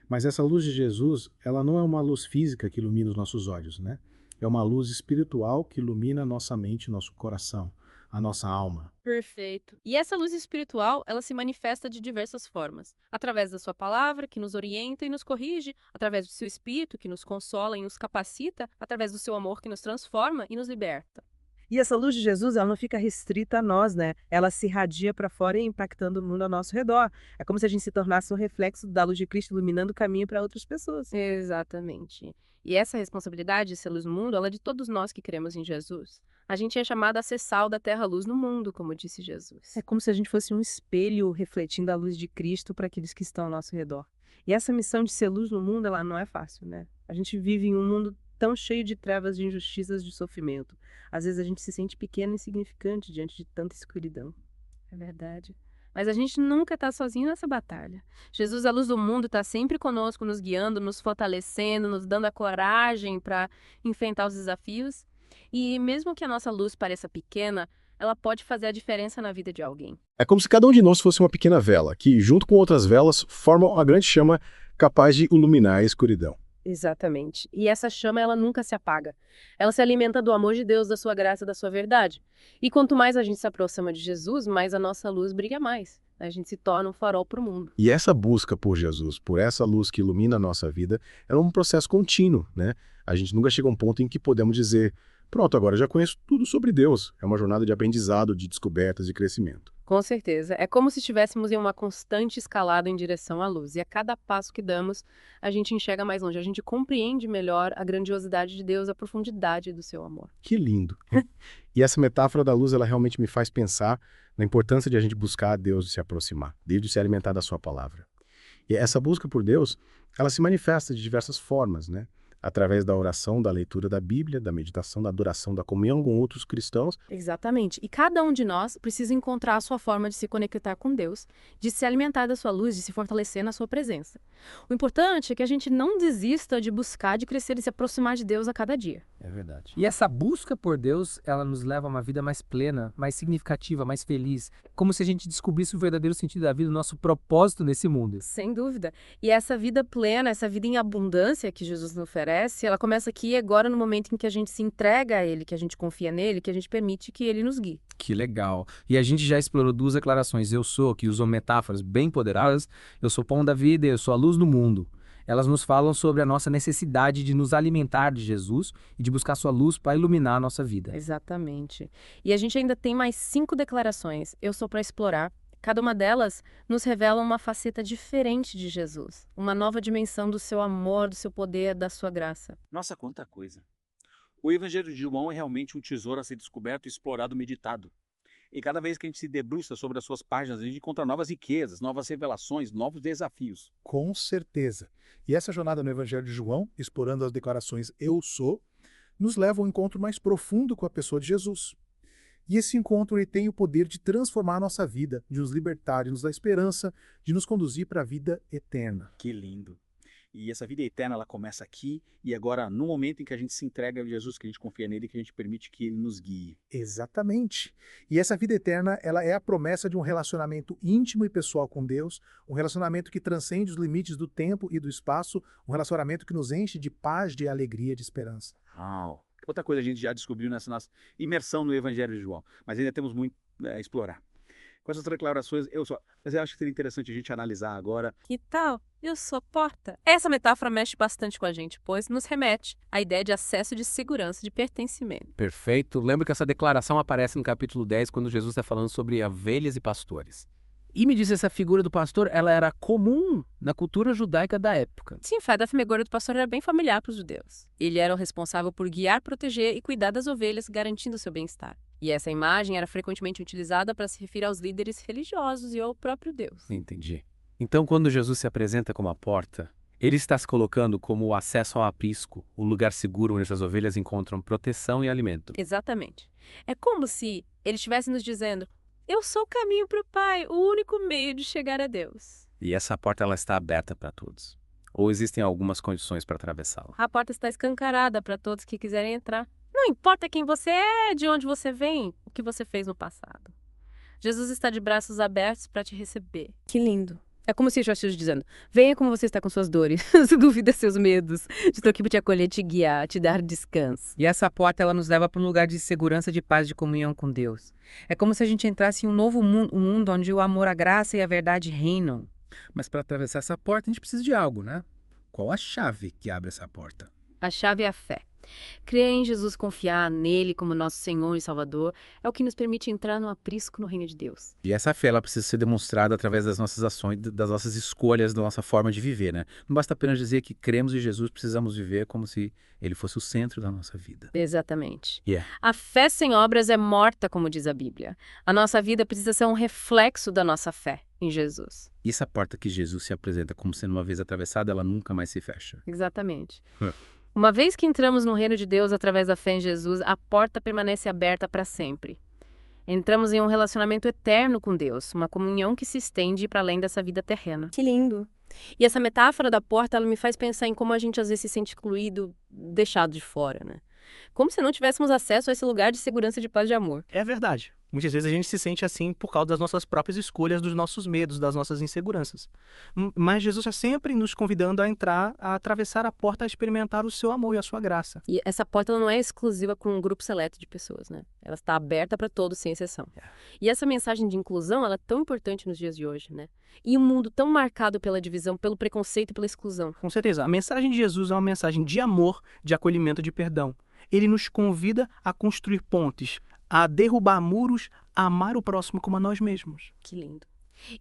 Speaker 8: Mas essa luz de Jesus, ela não é uma luz física que ilumina os nossos olhos, né? É uma luz espiritual que ilumina a nossa mente, nosso coração, a nossa alma.
Speaker 2: Perfeito. E essa luz espiritual, ela se manifesta de diversas formas. Através da sua palavra, que nos orienta e nos corrige, através do seu espírito, que nos consola e nos capacita, através do seu amor, que nos transforma e nos liberta.
Speaker 14: E essa luz de Jesus, ela não fica restrita a nós, né? Ela se irradia para fora e impactando o mundo ao nosso redor. É como se a gente se tornasse um reflexo da luz de Cristo, iluminando o caminho para outras pessoas.
Speaker 2: Exatamente. E essa responsabilidade de ser luz no mundo, ela é de todos nós que cremos em Jesus. A gente é chamado a ser sal da terra-luz no mundo, como disse Jesus.
Speaker 14: É como se a gente fosse um espelho refletindo a luz de Cristo para aqueles que estão ao nosso redor. E essa missão de ser luz no mundo, ela não é fácil, né? A gente vive em um mundo tão cheio de trevas, de injustiças, de sofrimento. Às vezes a gente se sente pequeno e insignificante diante de tanta escuridão.
Speaker 2: É verdade. Mas a gente nunca está sozinho nessa batalha. Jesus, a luz do mundo, está sempre conosco, nos guiando, nos fortalecendo, nos dando a coragem para enfrentar os desafios. E mesmo que a nossa luz pareça pequena, ela pode fazer a diferença na vida de alguém.
Speaker 11: É como se cada um de nós fosse uma pequena vela, que, junto com outras velas, formam uma grande chama capaz de iluminar a escuridão.
Speaker 2: Exatamente. E essa chama, ela nunca se apaga. Ela se alimenta do amor de Deus, da sua graça, da sua verdade. E quanto mais a gente se aproxima de Jesus, mais a nossa luz brilha mais. A gente se torna um farol para o mundo.
Speaker 11: E essa busca por Jesus, por essa luz que ilumina a nossa vida, é um processo contínuo, né? A gente nunca chega a um ponto em que podemos dizer, pronto, agora já conheço tudo sobre Deus. É uma jornada de aprendizado, de descobertas e crescimento.
Speaker 2: Com certeza. É como se estivéssemos em uma constante escalada em direção à luz. E a cada passo que damos, a gente enxerga mais longe. A gente compreende melhor a grandiosidade de Deus, a profundidade do seu amor.
Speaker 8: Que lindo. E essa metáfora da luz, ela realmente me faz pensar na importância de a gente buscar a Deus e se aproximar, de se alimentar da sua palavra. E essa busca por Deus, ela se manifesta de diversas formas, né? Através da oração, da leitura da Bíblia, da meditação, da adoração, da comunhão com outros cristãos.
Speaker 6: Exatamente. E cada um de nós precisa encontrar a sua forma de se conectar com Deus, de se alimentar da sua luz, de se fortalecer na sua presença. O importante é que a gente não desista de buscar, de crescer e se aproximar de Deus a cada dia.
Speaker 10: É verdade. E essa busca por Deus, ela nos leva a uma vida mais plena, mais significativa, mais feliz. Como se a gente descobrisse o verdadeiro sentido da vida, o nosso propósito nesse mundo.
Speaker 6: Sem dúvida. E essa vida plena, essa vida em abundância que Jesus nos oferece, ela começa aqui e agora no momento em que a gente se entrega a Ele, que a gente confia nele, que a gente permite que Ele nos guie.
Speaker 10: Que legal. E a gente já explorou 2 declarações. Eu sou, que usam metáforas bem poderosas. Eu sou o pão da vida e eu sou a luz do mundo. Elas nos falam sobre a nossa necessidade de nos alimentar de Jesus e de buscar sua luz para iluminar a nossa vida.
Speaker 6: Exatamente. E a gente ainda tem mais 5 declarações. Eu sou para explorar. Cada uma delas nos revela uma faceta diferente de Jesus, uma nova dimensão do seu amor, do seu poder, da sua graça.
Speaker 5: Nossa, quanta coisa. O Evangelho de João é realmente um tesouro a ser descoberto, explorado, meditado. E cada vez que a gente se debruça sobre as suas páginas, a gente encontra novas riquezas, novas revelações, novos desafios.
Speaker 15: Com certeza. E essa jornada no Evangelho de João, explorando as declarações Eu sou, nos leva a um encontro mais profundo com a pessoa de Jesus. E esse encontro ele tem o poder de transformar a nossa vida, de nos libertar, de nos dar esperança, de nos conduzir para a vida eterna.
Speaker 5: Que lindo. E essa vida eterna, ela começa aqui e agora no momento em que a gente se entrega a Jesus, que a gente confia nele, que a gente permite que ele nos guie.
Speaker 15: Exatamente. E essa vida eterna, ela é a promessa de um relacionamento íntimo e pessoal com Deus, um relacionamento que transcende os limites do tempo e do espaço, um relacionamento que nos enche de paz, de alegria, de esperança.
Speaker 5: Uau. Outra coisa a gente já descobriu nessa nossa imersão no Evangelho de João, mas ainda temos muito a explorar. Com essas declarações, mas eu acho que seria interessante a gente analisar agora.
Speaker 6: Que tal? Eu sou porta. Essa metáfora mexe bastante com a gente, pois nos remete à ideia de acesso, de segurança, de pertencimento.
Speaker 10: Perfeito. Lembro que essa declaração aparece no capítulo 10, quando Jesus está falando sobre ovelhas e pastores. E me diz, essa figura do pastor, ela era comum na cultura judaica da época.
Speaker 6: Sim, a figura do pastor era bem familiar para os judeus. Ele era o responsável por guiar, proteger e cuidar das ovelhas, garantindo seu bem-estar. E essa imagem era frequentemente utilizada para se referir aos líderes religiosos e ao próprio Deus.
Speaker 10: Entendi. Então, quando Jesus se apresenta como a porta, ele está se colocando como o acesso ao aprisco, o lugar seguro onde as ovelhas encontram proteção e alimento.
Speaker 6: Exatamente. É como se ele estivesse nos dizendo: eu sou o caminho para o Pai, o único meio de chegar a Deus.
Speaker 10: E essa porta ela está aberta para todos? Ou existem algumas condições para atravessá-la?
Speaker 6: A porta está escancarada para todos que quiserem entrar. Não importa quem você é, de onde você vem, o que você fez no passado. Jesus está de braços abertos para te receber.
Speaker 14: Que lindo.
Speaker 6: É como se eu estivesse dizendo: venha como você está com suas dores, suas dúvidas, seus medos. Estou aqui para te acolher, te guiar, te dar descanso.
Speaker 16: E essa porta, ela nos leva para um lugar de segurança, de paz, de comunhão com Deus. É como se a gente entrasse em um novo mundo, um mundo onde o amor, a graça e a verdade reinam.
Speaker 3: Mas para atravessar essa porta, a gente precisa de algo, né? Qual a chave que abre essa porta?
Speaker 6: A chave é a fé. Crer em Jesus, confiar nele como nosso Senhor e Salvador, é o que nos permite entrar no aprisco no reino de Deus.
Speaker 3: E essa fé ela precisa ser demonstrada através das nossas ações, das nossas escolhas, da nossa forma de viver, né? Não basta apenas dizer que cremos em Jesus, precisamos viver como se ele fosse o centro da nossa vida.
Speaker 6: Exatamente.
Speaker 3: Yeah.
Speaker 6: A fé sem obras é morta, como diz a Bíblia. A nossa vida precisa ser um reflexo da nossa fé em Jesus.
Speaker 3: E essa porta que Jesus se apresenta como sendo uma vez atravessada, ela nunca mais se fecha.
Speaker 6: Exatamente. Uma vez que entramos no reino de Deus através da fé em Jesus, a porta permanece aberta para sempre. Entramos em um relacionamento eterno com Deus, uma comunhão que se estende para além dessa vida terrena.
Speaker 14: Que lindo.
Speaker 6: E essa metáfora da porta, ela me faz pensar em como a gente às vezes se sente excluído, deixado de fora, né? Como se não tivéssemos acesso a esse lugar de segurança, de paz e de amor.
Speaker 7: É verdade. Muitas vezes a gente se sente assim por causa das nossas próprias escolhas, dos nossos medos, das nossas inseguranças. Mas Jesus está sempre nos convidando a entrar, a atravessar a porta, a experimentar o seu amor e a sua graça.
Speaker 6: E essa porta ela não é exclusiva para um grupo seleto de pessoas, né? Ela está aberta para todos, sem exceção. E essa mensagem de inclusão, ela é tão importante nos dias de hoje, né? E um mundo tão marcado pela divisão, pelo preconceito e pela exclusão.
Speaker 7: Com certeza. A mensagem de Jesus é uma mensagem de amor, de acolhimento, de perdão. Ele nos convida a construir pontes,
Speaker 17: a derrubar muros, a amar o próximo como a nós mesmos.
Speaker 2: Que lindo.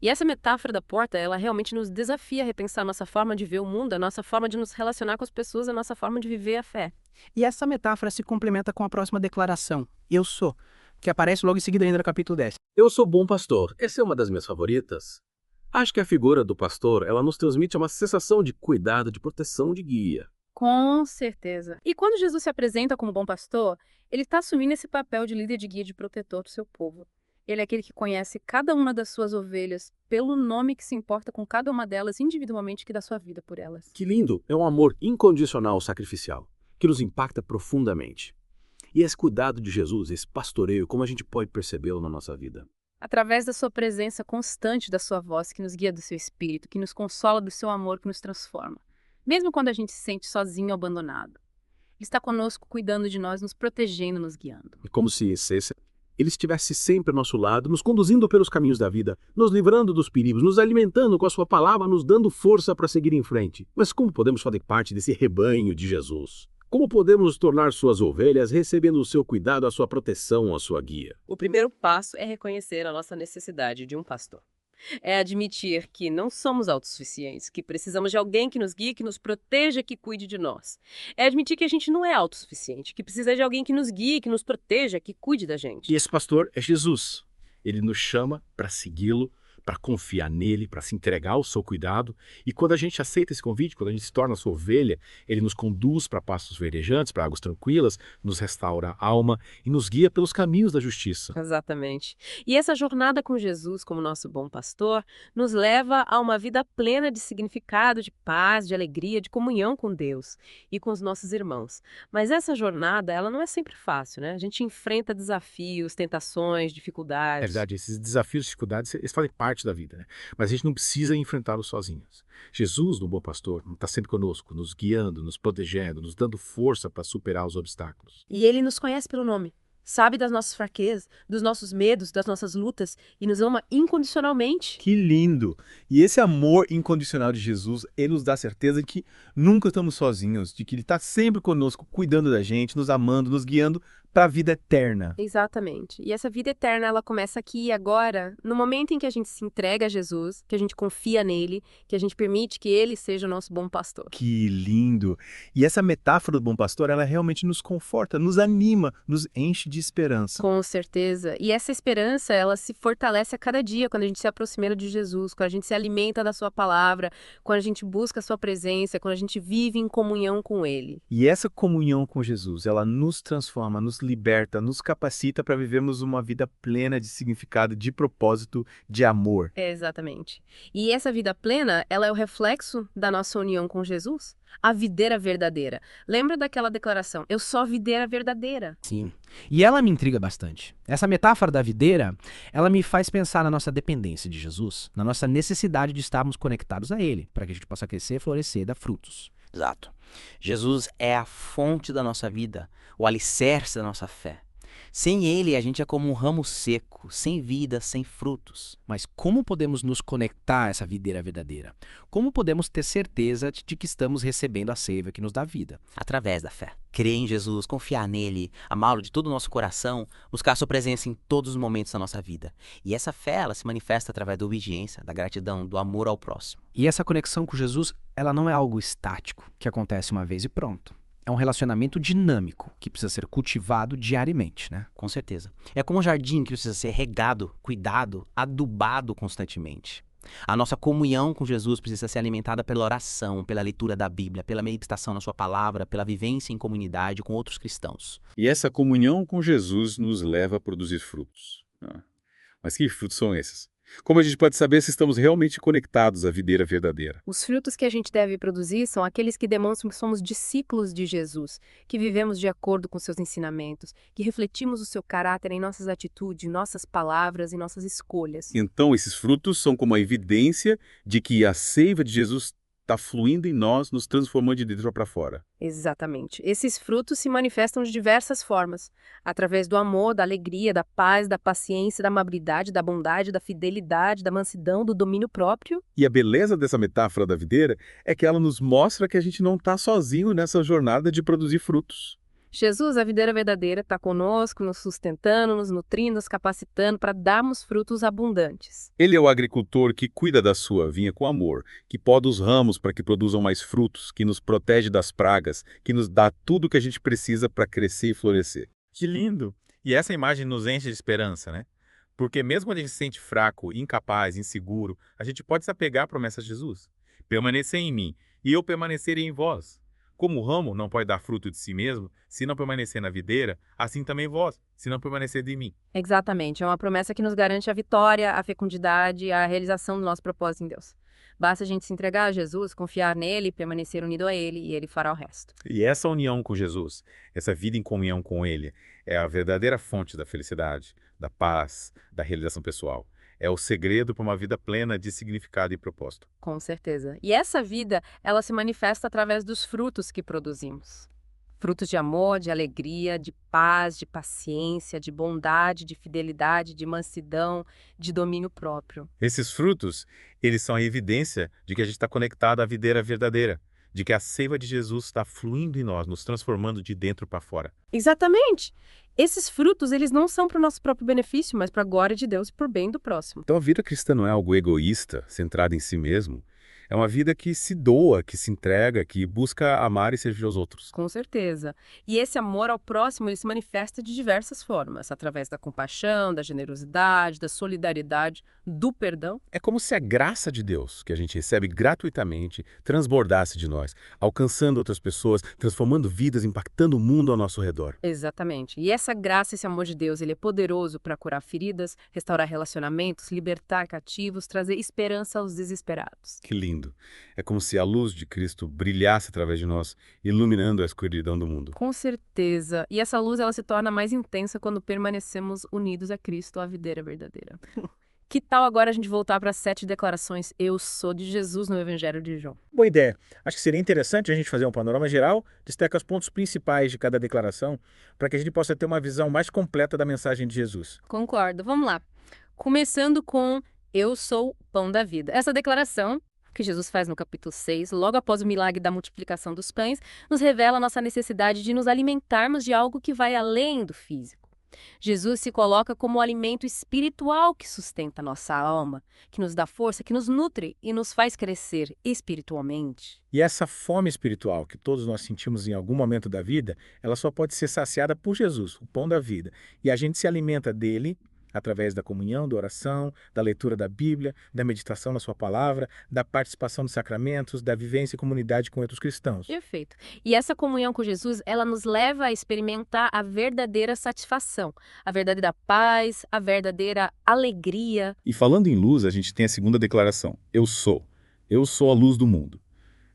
Speaker 2: E essa metáfora da porta, ela realmente nos desafia a repensar a nossa forma de ver o mundo, a nossa forma de nos relacionar com as pessoas, a nossa forma de viver a fé.
Speaker 17: E essa metáfora se complementa com a próxima declaração, eu sou, que aparece logo em seguida ainda no capítulo 10.
Speaker 18: Eu sou bom pastor. Essa é uma das minhas favoritas. Acho que a figura do pastor, ela nos transmite uma sensação de cuidado, de proteção, de guia.
Speaker 6: Com certeza. E quando Jesus se apresenta como bom pastor, ele está assumindo esse papel de líder de guia, de protetor do seu povo. Ele é aquele que conhece cada uma das suas ovelhas pelo nome, que se importa com cada uma delas individualmente, que dá sua vida por elas.
Speaker 18: Que lindo! É um amor incondicional, sacrificial, que nos impacta profundamente. E esse cuidado de Jesus, esse pastoreio, como a gente pode percebê-lo na nossa vida?
Speaker 6: Através da sua presença constante, da sua voz, que nos guia do seu espírito, que nos consola do seu amor, que nos transforma. Mesmo quando a gente se sente sozinho ou abandonado. Ele está conosco, cuidando de nós, nos protegendo, nos guiando.
Speaker 18: É como se ele estivesse sempre ao nosso lado, nos conduzindo pelos caminhos da vida, nos livrando dos perigos, nos alimentando com a sua palavra, nos dando força para seguir em frente. Mas como podemos fazer parte desse rebanho de Jesus? Como podemos nos tornar suas ovelhas, recebendo o seu cuidado, a sua proteção, a sua guia?
Speaker 2: O primeiro passo é reconhecer a nossa necessidade de um pastor. É admitir que não somos autossuficientes, que precisamos de alguém que nos guie, que nos proteja, que cuide de nós. É admitir que a gente não é autossuficiente, que precisa de alguém que nos guie, que nos proteja, que cuide da gente.
Speaker 3: E esse pastor é Jesus. Ele nos chama para segui-lo, para confiar nele, para se entregar ao seu cuidado. E quando a gente aceita esse convite, quando a gente se torna sua ovelha, ele nos conduz para pastos verdejantes, para águas tranquilas, nos restaura a alma e nos guia pelos caminhos da justiça.
Speaker 2: Exatamente. E essa jornada com Jesus, como nosso bom pastor, nos leva a uma vida plena de significado, de paz, de alegria, de comunhão com Deus e com os nossos irmãos. Mas essa jornada, ela não é sempre fácil, né? A gente enfrenta desafios, tentações, dificuldades.
Speaker 3: É verdade, esses desafios e dificuldades, eles fazem parte da vida, né? Mas a gente não precisa enfrentá-los sozinhos. Jesus, no Bom Pastor, está sempre conosco, nos guiando, nos protegendo, nos dando força para superar os obstáculos.
Speaker 6: E ele nos conhece pelo nome, sabe das nossas fraquezas, dos nossos medos, das nossas lutas e nos ama incondicionalmente.
Speaker 1: Que lindo! E esse amor incondicional de Jesus, ele nos dá certeza de que nunca estamos sozinhos, de que ele está sempre conosco, cuidando da gente, nos amando, nos guiando para a vida eterna.
Speaker 6: Exatamente. E essa vida eterna, ela começa aqui e agora, no momento em que a gente se entrega a Jesus, que a gente confia nele, que a gente permite que ele seja o nosso bom pastor.
Speaker 1: Que lindo! E essa metáfora do bom pastor, ela realmente nos conforta, nos anima, nos enche de esperança.
Speaker 6: Com certeza. E essa esperança, ela se fortalece a cada dia quando a gente se aproxima de Jesus, quando a gente se alimenta da sua palavra, quando a gente busca a sua presença, quando a gente vive em comunhão com ele.
Speaker 1: E essa comunhão com Jesus, ela nos transforma, nos liberta, nos capacita para vivermos uma vida plena de significado, de propósito, de amor.
Speaker 6: Exatamente. E essa vida plena, ela é o reflexo da nossa união com Jesus, a videira verdadeira. Lembra daquela declaração, eu sou a videira verdadeira?
Speaker 7: Sim. E ela me intriga bastante. Essa metáfora da videira, ela me faz pensar na nossa dependência de Jesus, na nossa necessidade de estarmos conectados a ele, para que a gente possa crescer, florescer e dar frutos.
Speaker 19: Exato. Jesus é a fonte da nossa vida, o alicerce da nossa fé. Sem ele, a gente é como um ramo seco, sem vida, sem frutos.
Speaker 7: Mas como podemos nos conectar a essa videira verdadeira? Como podemos ter certeza de que estamos recebendo a seiva que nos dá vida?
Speaker 19: Através da fé. Crer em Jesus, confiar nele, amá-lo de todo o nosso coração, buscar a sua presença em todos os momentos da nossa vida. E essa fé, ela se manifesta através da obediência, da gratidão, do amor ao próximo.
Speaker 7: E essa conexão com Jesus, ela não é algo estático, que acontece uma vez e pronto. É um relacionamento dinâmico, que precisa ser cultivado diariamente, né?
Speaker 19: Com certeza. É como um jardim que precisa ser regado, cuidado, adubado constantemente. A nossa comunhão com Jesus precisa ser alimentada pela oração, pela leitura da Bíblia, pela meditação na sua palavra, pela vivência em comunidade com outros cristãos.
Speaker 9: E essa comunhão com Jesus nos leva a produzir frutos. Mas que frutos são esses? Como a gente pode saber se estamos realmente conectados à videira verdadeira?
Speaker 6: Os frutos que a gente deve produzir são aqueles que demonstram que somos discípulos de Jesus, que vivemos de acordo com seus ensinamentos, que refletimos o seu caráter em nossas atitudes, nossas palavras e nossas escolhas.
Speaker 9: Então, esses frutos são como a evidência de que a seiva de Jesus está fluindo em nós, nos transformando de dentro para fora.
Speaker 6: Exatamente. Esses frutos se manifestam de diversas formas, através do amor, da alegria, da paz, da paciência, da amabilidade, da bondade, da fidelidade, da mansidão, do domínio próprio.
Speaker 9: E a beleza dessa metáfora da videira é que ela nos mostra que a gente não está sozinho nessa jornada de produzir frutos.
Speaker 2: Jesus, a videira verdadeira, está conosco, nos sustentando, nos nutrindo, nos capacitando para darmos frutos abundantes.
Speaker 1: Ele é o agricultor que cuida da sua vinha com amor, que poda os ramos para que produzam mais frutos, que nos protege das pragas, que nos dá tudo o que a gente precisa para crescer e florescer.
Speaker 9: Que lindo! E essa imagem nos enche de esperança, né? Porque mesmo quando a gente se sente fraco, incapaz, inseguro, a gente pode se apegar à promessa de Jesus. Permanecer em mim e eu permanecerei em vós. Como o ramo não pode dar fruto de si mesmo, se não permanecer na videira, assim também vós, se não permanecer de mim.
Speaker 2: Exatamente, é uma promessa que nos garante a vitória, a fecundidade, a realização do nosso propósito em Deus. Basta a gente se entregar a Jesus, confiar nele, permanecer unido a ele e ele fará o resto.
Speaker 9: E essa união com Jesus, essa vida em comunhão com ele, é a verdadeira fonte da felicidade, da paz, da realização pessoal. É o segredo para uma vida plena de significado e propósito.
Speaker 2: Com certeza. E essa vida, ela se manifesta através dos frutos que produzimos. Frutos de amor, de alegria, de paz, de paciência, de bondade, de fidelidade, de mansidão, de domínio próprio.
Speaker 9: Esses frutos, eles são a evidência de que a gente está conectado à videira verdadeira, de que a seiva de Jesus está fluindo em nós, nos transformando de dentro para fora.
Speaker 2: Exatamente. Esses frutos, eles não são para o nosso próprio benefício, mas para a glória de Deus e para o bem do próximo.
Speaker 1: Então a vida cristã não é algo egoísta, centrado em si mesmo. É uma vida que se doa, que se entrega, que busca amar e servir aos outros.
Speaker 2: Com certeza. E esse amor ao próximo, ele se manifesta de diversas formas, através da compaixão, da generosidade, da solidariedade, do perdão.
Speaker 1: É como se a graça de Deus, que a gente recebe gratuitamente, transbordasse de nós, alcançando outras pessoas, transformando vidas, impactando o mundo ao nosso redor.
Speaker 2: Exatamente. E essa graça, esse amor de Deus, ele é poderoso para curar feridas, restaurar relacionamentos, libertar cativos, trazer esperança aos desesperados.
Speaker 1: Que lindo. É como se a luz de Cristo brilhasse através de nós, iluminando a escuridão do mundo.
Speaker 2: Com certeza. E essa luz, ela se torna mais intensa quando permanecemos unidos a Cristo, a videira verdadeira. Que tal agora a gente voltar para as 7 declarações Eu sou de Jesus no Evangelho de João?
Speaker 7: Boa ideia. Acho que seria interessante a gente fazer um panorama geral, destacar os pontos principais de cada declaração, para que a gente possa ter uma visão mais completa da mensagem de Jesus.
Speaker 2: Concordo. Vamos lá. Começando com Eu sou o pão da vida. Essa declaração que Jesus faz no capítulo 6, logo após o milagre da multiplicação dos pães, nos revela a nossa necessidade de nos alimentarmos de algo que vai além do físico. Jesus se coloca como o alimento espiritual que sustenta a nossa alma, que nos dá força, que nos nutre e nos faz crescer espiritualmente.
Speaker 7: E essa fome espiritual que todos nós sentimos em algum momento da vida, ela só pode ser saciada por Jesus, o pão da vida. E a gente se alimenta dele através da comunhão, da oração, da leitura da Bíblia, da meditação na sua palavra, da participação nos sacramentos, da vivência em comunidade com outros cristãos.
Speaker 2: Perfeito. E essa comunhão com Jesus, ela nos leva a experimentar a verdadeira satisfação, a verdadeira paz, a verdadeira alegria.
Speaker 1: E falando em luz, a gente tem a segunda declaração. Eu sou a luz do mundo.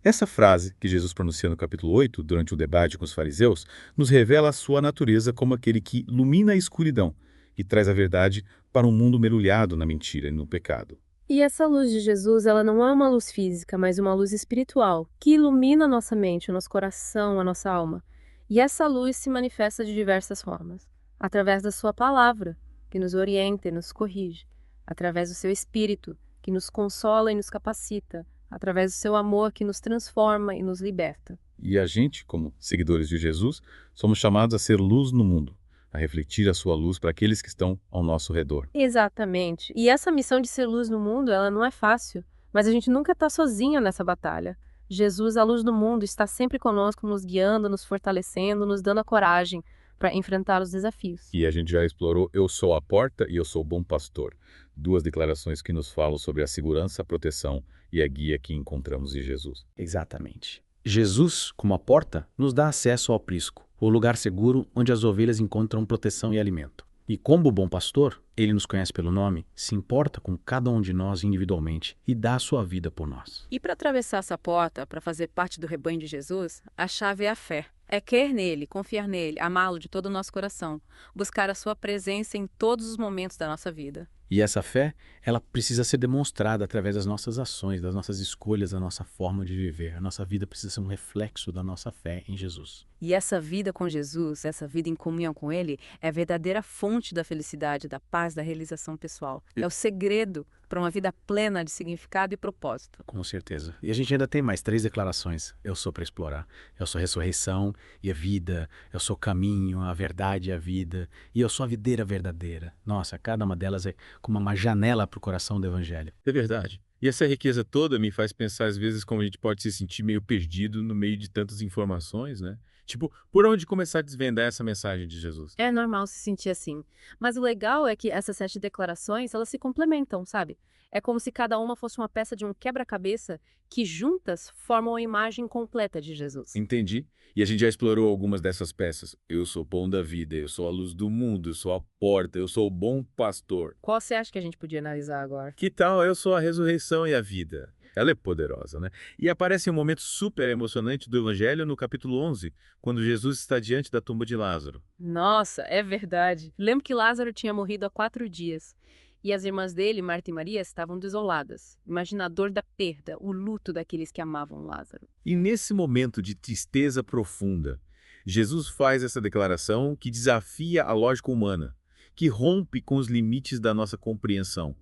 Speaker 1: Essa frase, que Jesus pronuncia no capítulo 8, durante o debate com os fariseus, nos revela a sua natureza como aquele que ilumina a escuridão e traz a verdade para um mundo mergulhado na mentira e no pecado.
Speaker 2: E essa luz de Jesus, ela não é uma luz física, mas uma luz espiritual, que ilumina a nossa mente, o nosso coração, a nossa alma. E essa luz se manifesta de diversas formas. Através da sua palavra, que nos orienta e nos corrige. Através do seu espírito, que nos consola e nos capacita. Através do seu amor, que nos transforma e nos liberta.
Speaker 1: E a gente, como seguidores de Jesus, somos chamados a ser luz no mundo, a refletir a sua luz para aqueles que estão ao nosso redor.
Speaker 2: Exatamente. E essa missão de ser luz no mundo, ela não é fácil, mas a gente nunca está sozinho nessa batalha. Jesus, a luz do mundo, está sempre conosco, nos guiando, nos fortalecendo, nos dando a coragem para enfrentar os desafios.
Speaker 1: E a gente já explorou Eu sou a porta e Eu sou o bom pastor. 2 declarações que nos falam sobre a segurança, a proteção e a guia que encontramos em Jesus.
Speaker 3: Exatamente. Jesus, como a porta, nos dá acesso ao aprisco, o lugar seguro onde as ovelhas encontram proteção e alimento. E como o bom pastor, ele nos conhece pelo nome, se importa com cada um de nós individualmente e dá a sua vida por nós.
Speaker 6: E para atravessar essa porta, para fazer parte do rebanho de Jesus, a chave é a fé. É crer nele, confiar nele, amá-lo de todo o nosso coração, buscar a sua presença em todos os momentos da nossa vida.
Speaker 3: E essa fé, ela precisa ser demonstrada através das nossas ações, das nossas escolhas, da nossa forma de viver. A nossa vida precisa ser um reflexo da nossa fé em Jesus.
Speaker 6: E essa vida com Jesus, essa vida em comunhão com Ele, é a verdadeira fonte da felicidade, da paz, da realização pessoal. É o segredo para uma vida plena de significado e propósito.
Speaker 3: Com certeza. E a gente ainda tem mais 3 declarações. Eu sou para explorar. Eu sou a ressurreição e a vida. Eu sou o caminho, a verdade e a vida. E eu sou a videira verdadeira. Nossa, cada uma delas é como uma janela para o coração do Evangelho.
Speaker 1: É verdade. E essa riqueza toda me faz pensar, às vezes, como a gente pode se sentir meio perdido no meio de tantas informações, né? Tipo, por onde começar a desvendar essa mensagem de Jesus?
Speaker 2: É normal se sentir assim. Mas o legal é que essas 7 declarações, elas se complementam, sabe? É como se cada uma fosse uma peça de um quebra-cabeça que juntas formam a imagem completa de Jesus.
Speaker 1: Entendi. E a gente já explorou algumas dessas peças. Eu sou o pão da vida, eu sou a luz do mundo, eu sou a porta, eu sou o bom pastor.
Speaker 2: Qual você acha que a gente podia analisar agora?
Speaker 1: Que tal eu sou a ressurreição e a vida? Ela é poderosa, né? E aparece um momento super emocionante do Evangelho no capítulo 11, quando Jesus está diante da tumba de Lázaro.
Speaker 2: Nossa, é verdade. Lembro que Lázaro tinha morrido há 4 dias. E as irmãs dele, Marta e Maria, estavam desoladas. Imagina a dor da perda, o luto daqueles que amavam Lázaro.
Speaker 1: E nesse momento de tristeza profunda, Jesus faz essa declaração que desafia a lógica humana, que rompe com os limites da nossa compreensão.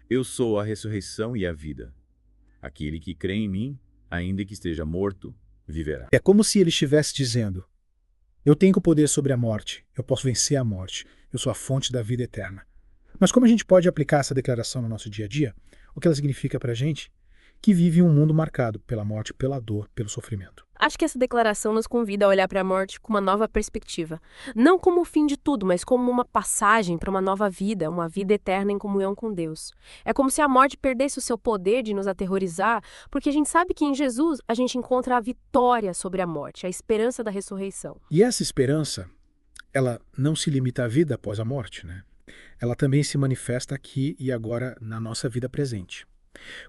Speaker 1: Eu sou a ressurreição e a vida. Aquele que crê em mim, ainda que esteja morto, viverá.
Speaker 15: É como se ele estivesse dizendo: eu tenho o poder sobre a morte, eu posso vencer a morte, eu sou a fonte da vida eterna. Mas como a gente pode aplicar essa declaração no nosso dia a dia? O que ela significa para a gente? Que vive um mundo marcado pela morte, pela dor, pelo sofrimento.
Speaker 2: Acho que essa declaração nos convida a olhar para a morte com uma nova perspectiva. Não como o fim de tudo, mas como uma passagem para uma nova vida, uma vida eterna em comunhão com Deus. É como se a morte perdesse o seu poder de nos aterrorizar, porque a gente sabe que em Jesus a gente encontra a vitória sobre a morte, a esperança da ressurreição.
Speaker 15: E essa esperança, ela não se limita à vida após a morte, né? Ela também se manifesta aqui e agora na nossa vida presente.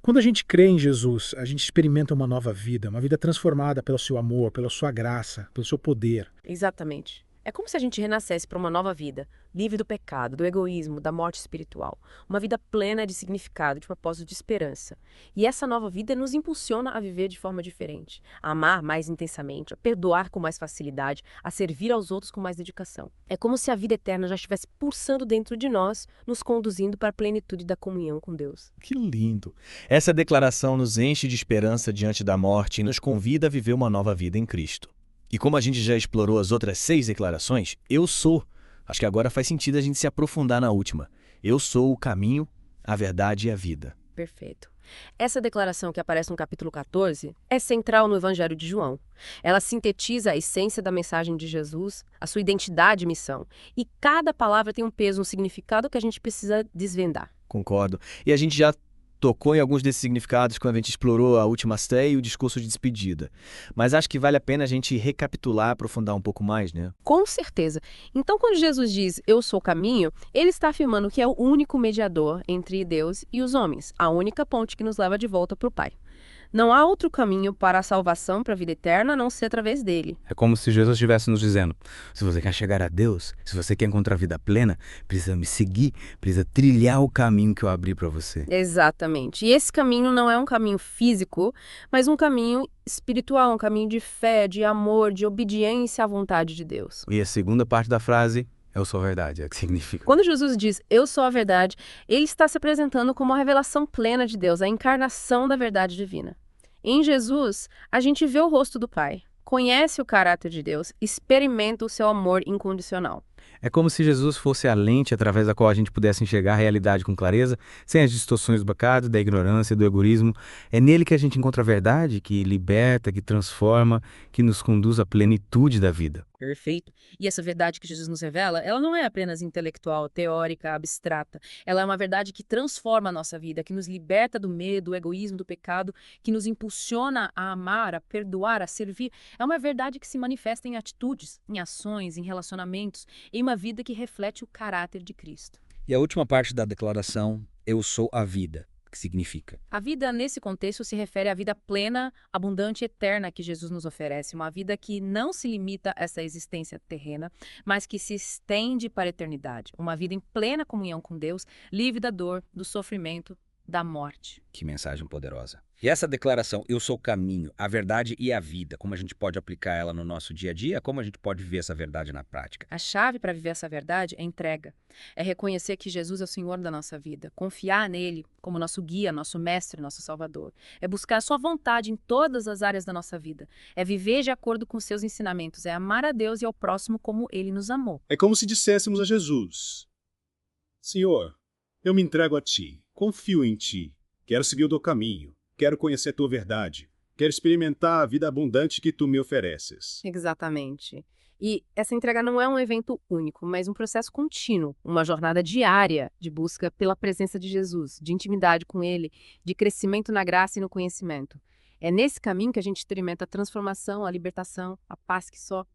Speaker 15: Quando a gente crê em Jesus, a gente experimenta uma nova vida, uma vida transformada pelo seu amor, pela sua graça, pelo seu poder.
Speaker 2: Exatamente. É como se a gente renascesse para uma nova vida, livre do pecado, do egoísmo, da morte espiritual. Uma vida plena de significado, de propósito, de esperança. E essa nova vida nos impulsiona a viver de forma diferente, a amar mais intensamente, a perdoar com mais facilidade, a servir aos outros com mais dedicação. É como se a vida eterna já estivesse pulsando dentro de nós, nos conduzindo para a plenitude da comunhão com Deus.
Speaker 5: Que lindo! Essa declaração nos enche de esperança diante da morte e nos convida a viver uma nova vida em Cristo. E como a gente já explorou as outras 6 declarações, eu sou. Acho que agora faz sentido a gente se aprofundar na última. Eu sou o caminho, a verdade e a vida.
Speaker 2: Perfeito. Essa declaração que aparece no capítulo 14 é central no Evangelho de João. Ela sintetiza a essência da mensagem de Jesus, a sua identidade e missão. E cada palavra tem um peso, um significado que a gente precisa desvendar.
Speaker 5: Concordo. E a gente já tocou em alguns desses significados quando a gente explorou a última ceia e o discurso de despedida. Mas acho que vale a pena a gente recapitular, aprofundar um pouco mais, né?
Speaker 2: Com certeza. Então, quando Jesus diz, eu sou o caminho, ele está afirmando que é o único mediador entre Deus e os homens, a única ponte que nos leva de volta para o Pai. Não há outro caminho para a salvação, para a vida eterna, a não ser através dele.
Speaker 3: É como se Jesus estivesse nos dizendo: se você quer chegar a Deus, se você quer encontrar a vida plena, precisa me seguir, precisa trilhar o caminho que eu abri para você.
Speaker 2: Exatamente. E esse caminho não é um caminho físico, mas um caminho espiritual, um caminho de fé, de amor, de obediência à vontade de Deus.
Speaker 3: E a segunda parte da frase: eu sou a verdade, é o que significa.
Speaker 2: Quando Jesus diz, eu sou a verdade, ele está se apresentando como a revelação plena de Deus, a encarnação da verdade divina. Em Jesus, a gente vê o rosto do Pai, conhece o caráter de Deus, experimenta o seu amor incondicional.
Speaker 3: É como se Jesus fosse a lente através da qual a gente pudesse enxergar a realidade com clareza, sem as distorções do pecado, da ignorância, do egoísmo. É nele que a gente encontra a verdade, que liberta, que transforma, que nos conduz à plenitude da vida.
Speaker 2: Perfeito. E essa verdade que Jesus nos revela, ela não é apenas intelectual, teórica, abstrata. Ela é uma verdade que transforma a nossa vida, que nos liberta do medo, do egoísmo, do pecado, que nos impulsiona a amar, a perdoar, a servir. É uma verdade que se manifesta em atitudes, em ações, em relacionamentos, em uma vida que reflete o caráter de Cristo.
Speaker 5: E a última parte da declaração, eu sou a vida. que significa.
Speaker 6: A vida nesse contexto se refere à vida plena, abundante e eterna que Jesus nos oferece. Uma vida que não se limita a essa existência terrena, mas que se estende para a eternidade. Uma vida em plena comunhão com Deus, livre da dor, do sofrimento, da morte.
Speaker 5: Que mensagem poderosa. E essa declaração, eu sou o caminho, a verdade e a vida, como a gente pode aplicar ela no nosso dia a dia, como a gente pode viver essa verdade na prática?
Speaker 6: A chave para viver essa verdade é entrega. É reconhecer que Jesus é o Senhor da nossa vida, confiar nele como nosso guia, nosso mestre, nosso salvador. É buscar a sua vontade em todas as áreas da nossa vida. É viver de acordo com os seus ensinamentos. É amar a Deus e ao próximo como ele nos amou.
Speaker 18: É como se disséssemos a Jesus: Senhor, eu me entrego a ti, confio em ti, quero seguir o teu caminho. Quero conhecer a tua verdade. Quero experimentar a vida abundante que tu me ofereces.
Speaker 2: Exatamente. E essa entrega não é um evento único, mas um processo contínuo, uma jornada diária de busca pela presença de Jesus, de intimidade com ele, de crescimento na graça e no conhecimento. É nesse caminho que a gente experimenta a transformação, a libertação, a paz que só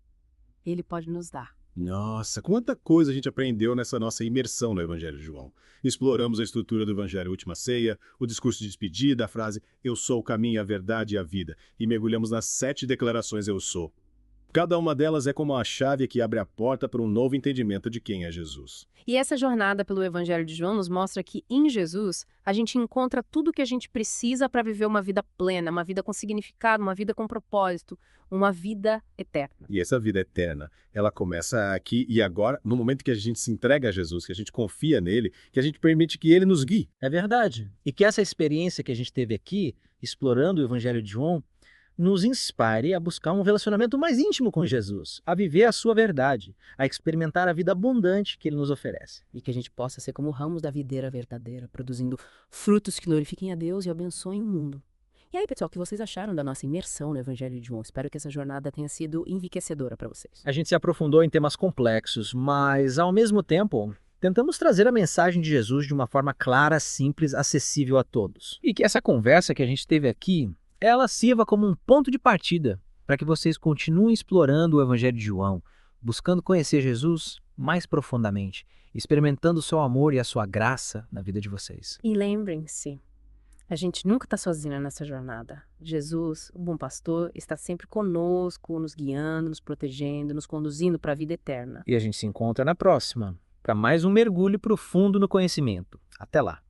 Speaker 2: ele pode nos dar.
Speaker 18: Nossa, quanta coisa a gente aprendeu nessa nossa imersão no Evangelho de João. Exploramos a estrutura do Evangelho Última Ceia, o discurso de despedida, a frase "Eu sou o caminho, a verdade e a vida", e mergulhamos nas 7 declarações "Eu sou". Cada uma delas é como a chave que abre a porta para um novo entendimento de quem é Jesus.
Speaker 2: E essa jornada pelo Evangelho de João nos mostra que, em Jesus, a gente encontra tudo o que a gente precisa para viver uma vida plena, uma vida com significado, uma vida com propósito, uma vida eterna.
Speaker 18: E essa vida eterna, ela começa aqui e agora, no momento que a gente se entrega a Jesus, que a gente confia nele, que a gente permite que ele nos guie.
Speaker 7: É verdade. E que essa experiência que a gente teve aqui, explorando o Evangelho de João, nos inspire a buscar um relacionamento mais íntimo com Jesus, a viver a sua verdade, a experimentar a vida abundante que ele nos oferece.
Speaker 16: E que a gente possa ser como ramos da videira verdadeira, produzindo frutos que glorifiquem a Deus e abençoem o mundo. E aí, pessoal, o que vocês acharam da nossa imersão no Evangelho de João? Espero que essa jornada tenha sido enriquecedora para vocês.
Speaker 7: A gente se aprofundou em temas complexos, mas, ao mesmo tempo, tentamos trazer a mensagem de Jesus de uma forma clara, simples, acessível a todos. E que essa conversa que a gente teve aqui, ela sirva como um ponto de partida para que vocês continuem explorando o Evangelho de João, buscando conhecer Jesus mais profundamente, experimentando o seu amor e a sua graça na vida de vocês.
Speaker 2: E lembrem-se, a gente nunca está sozinho nessa jornada. Jesus, o bom pastor, está sempre conosco, nos guiando, nos protegendo, nos conduzindo para a vida eterna.
Speaker 7: E a gente se encontra na próxima, para mais um mergulho profundo no conhecimento. Até lá!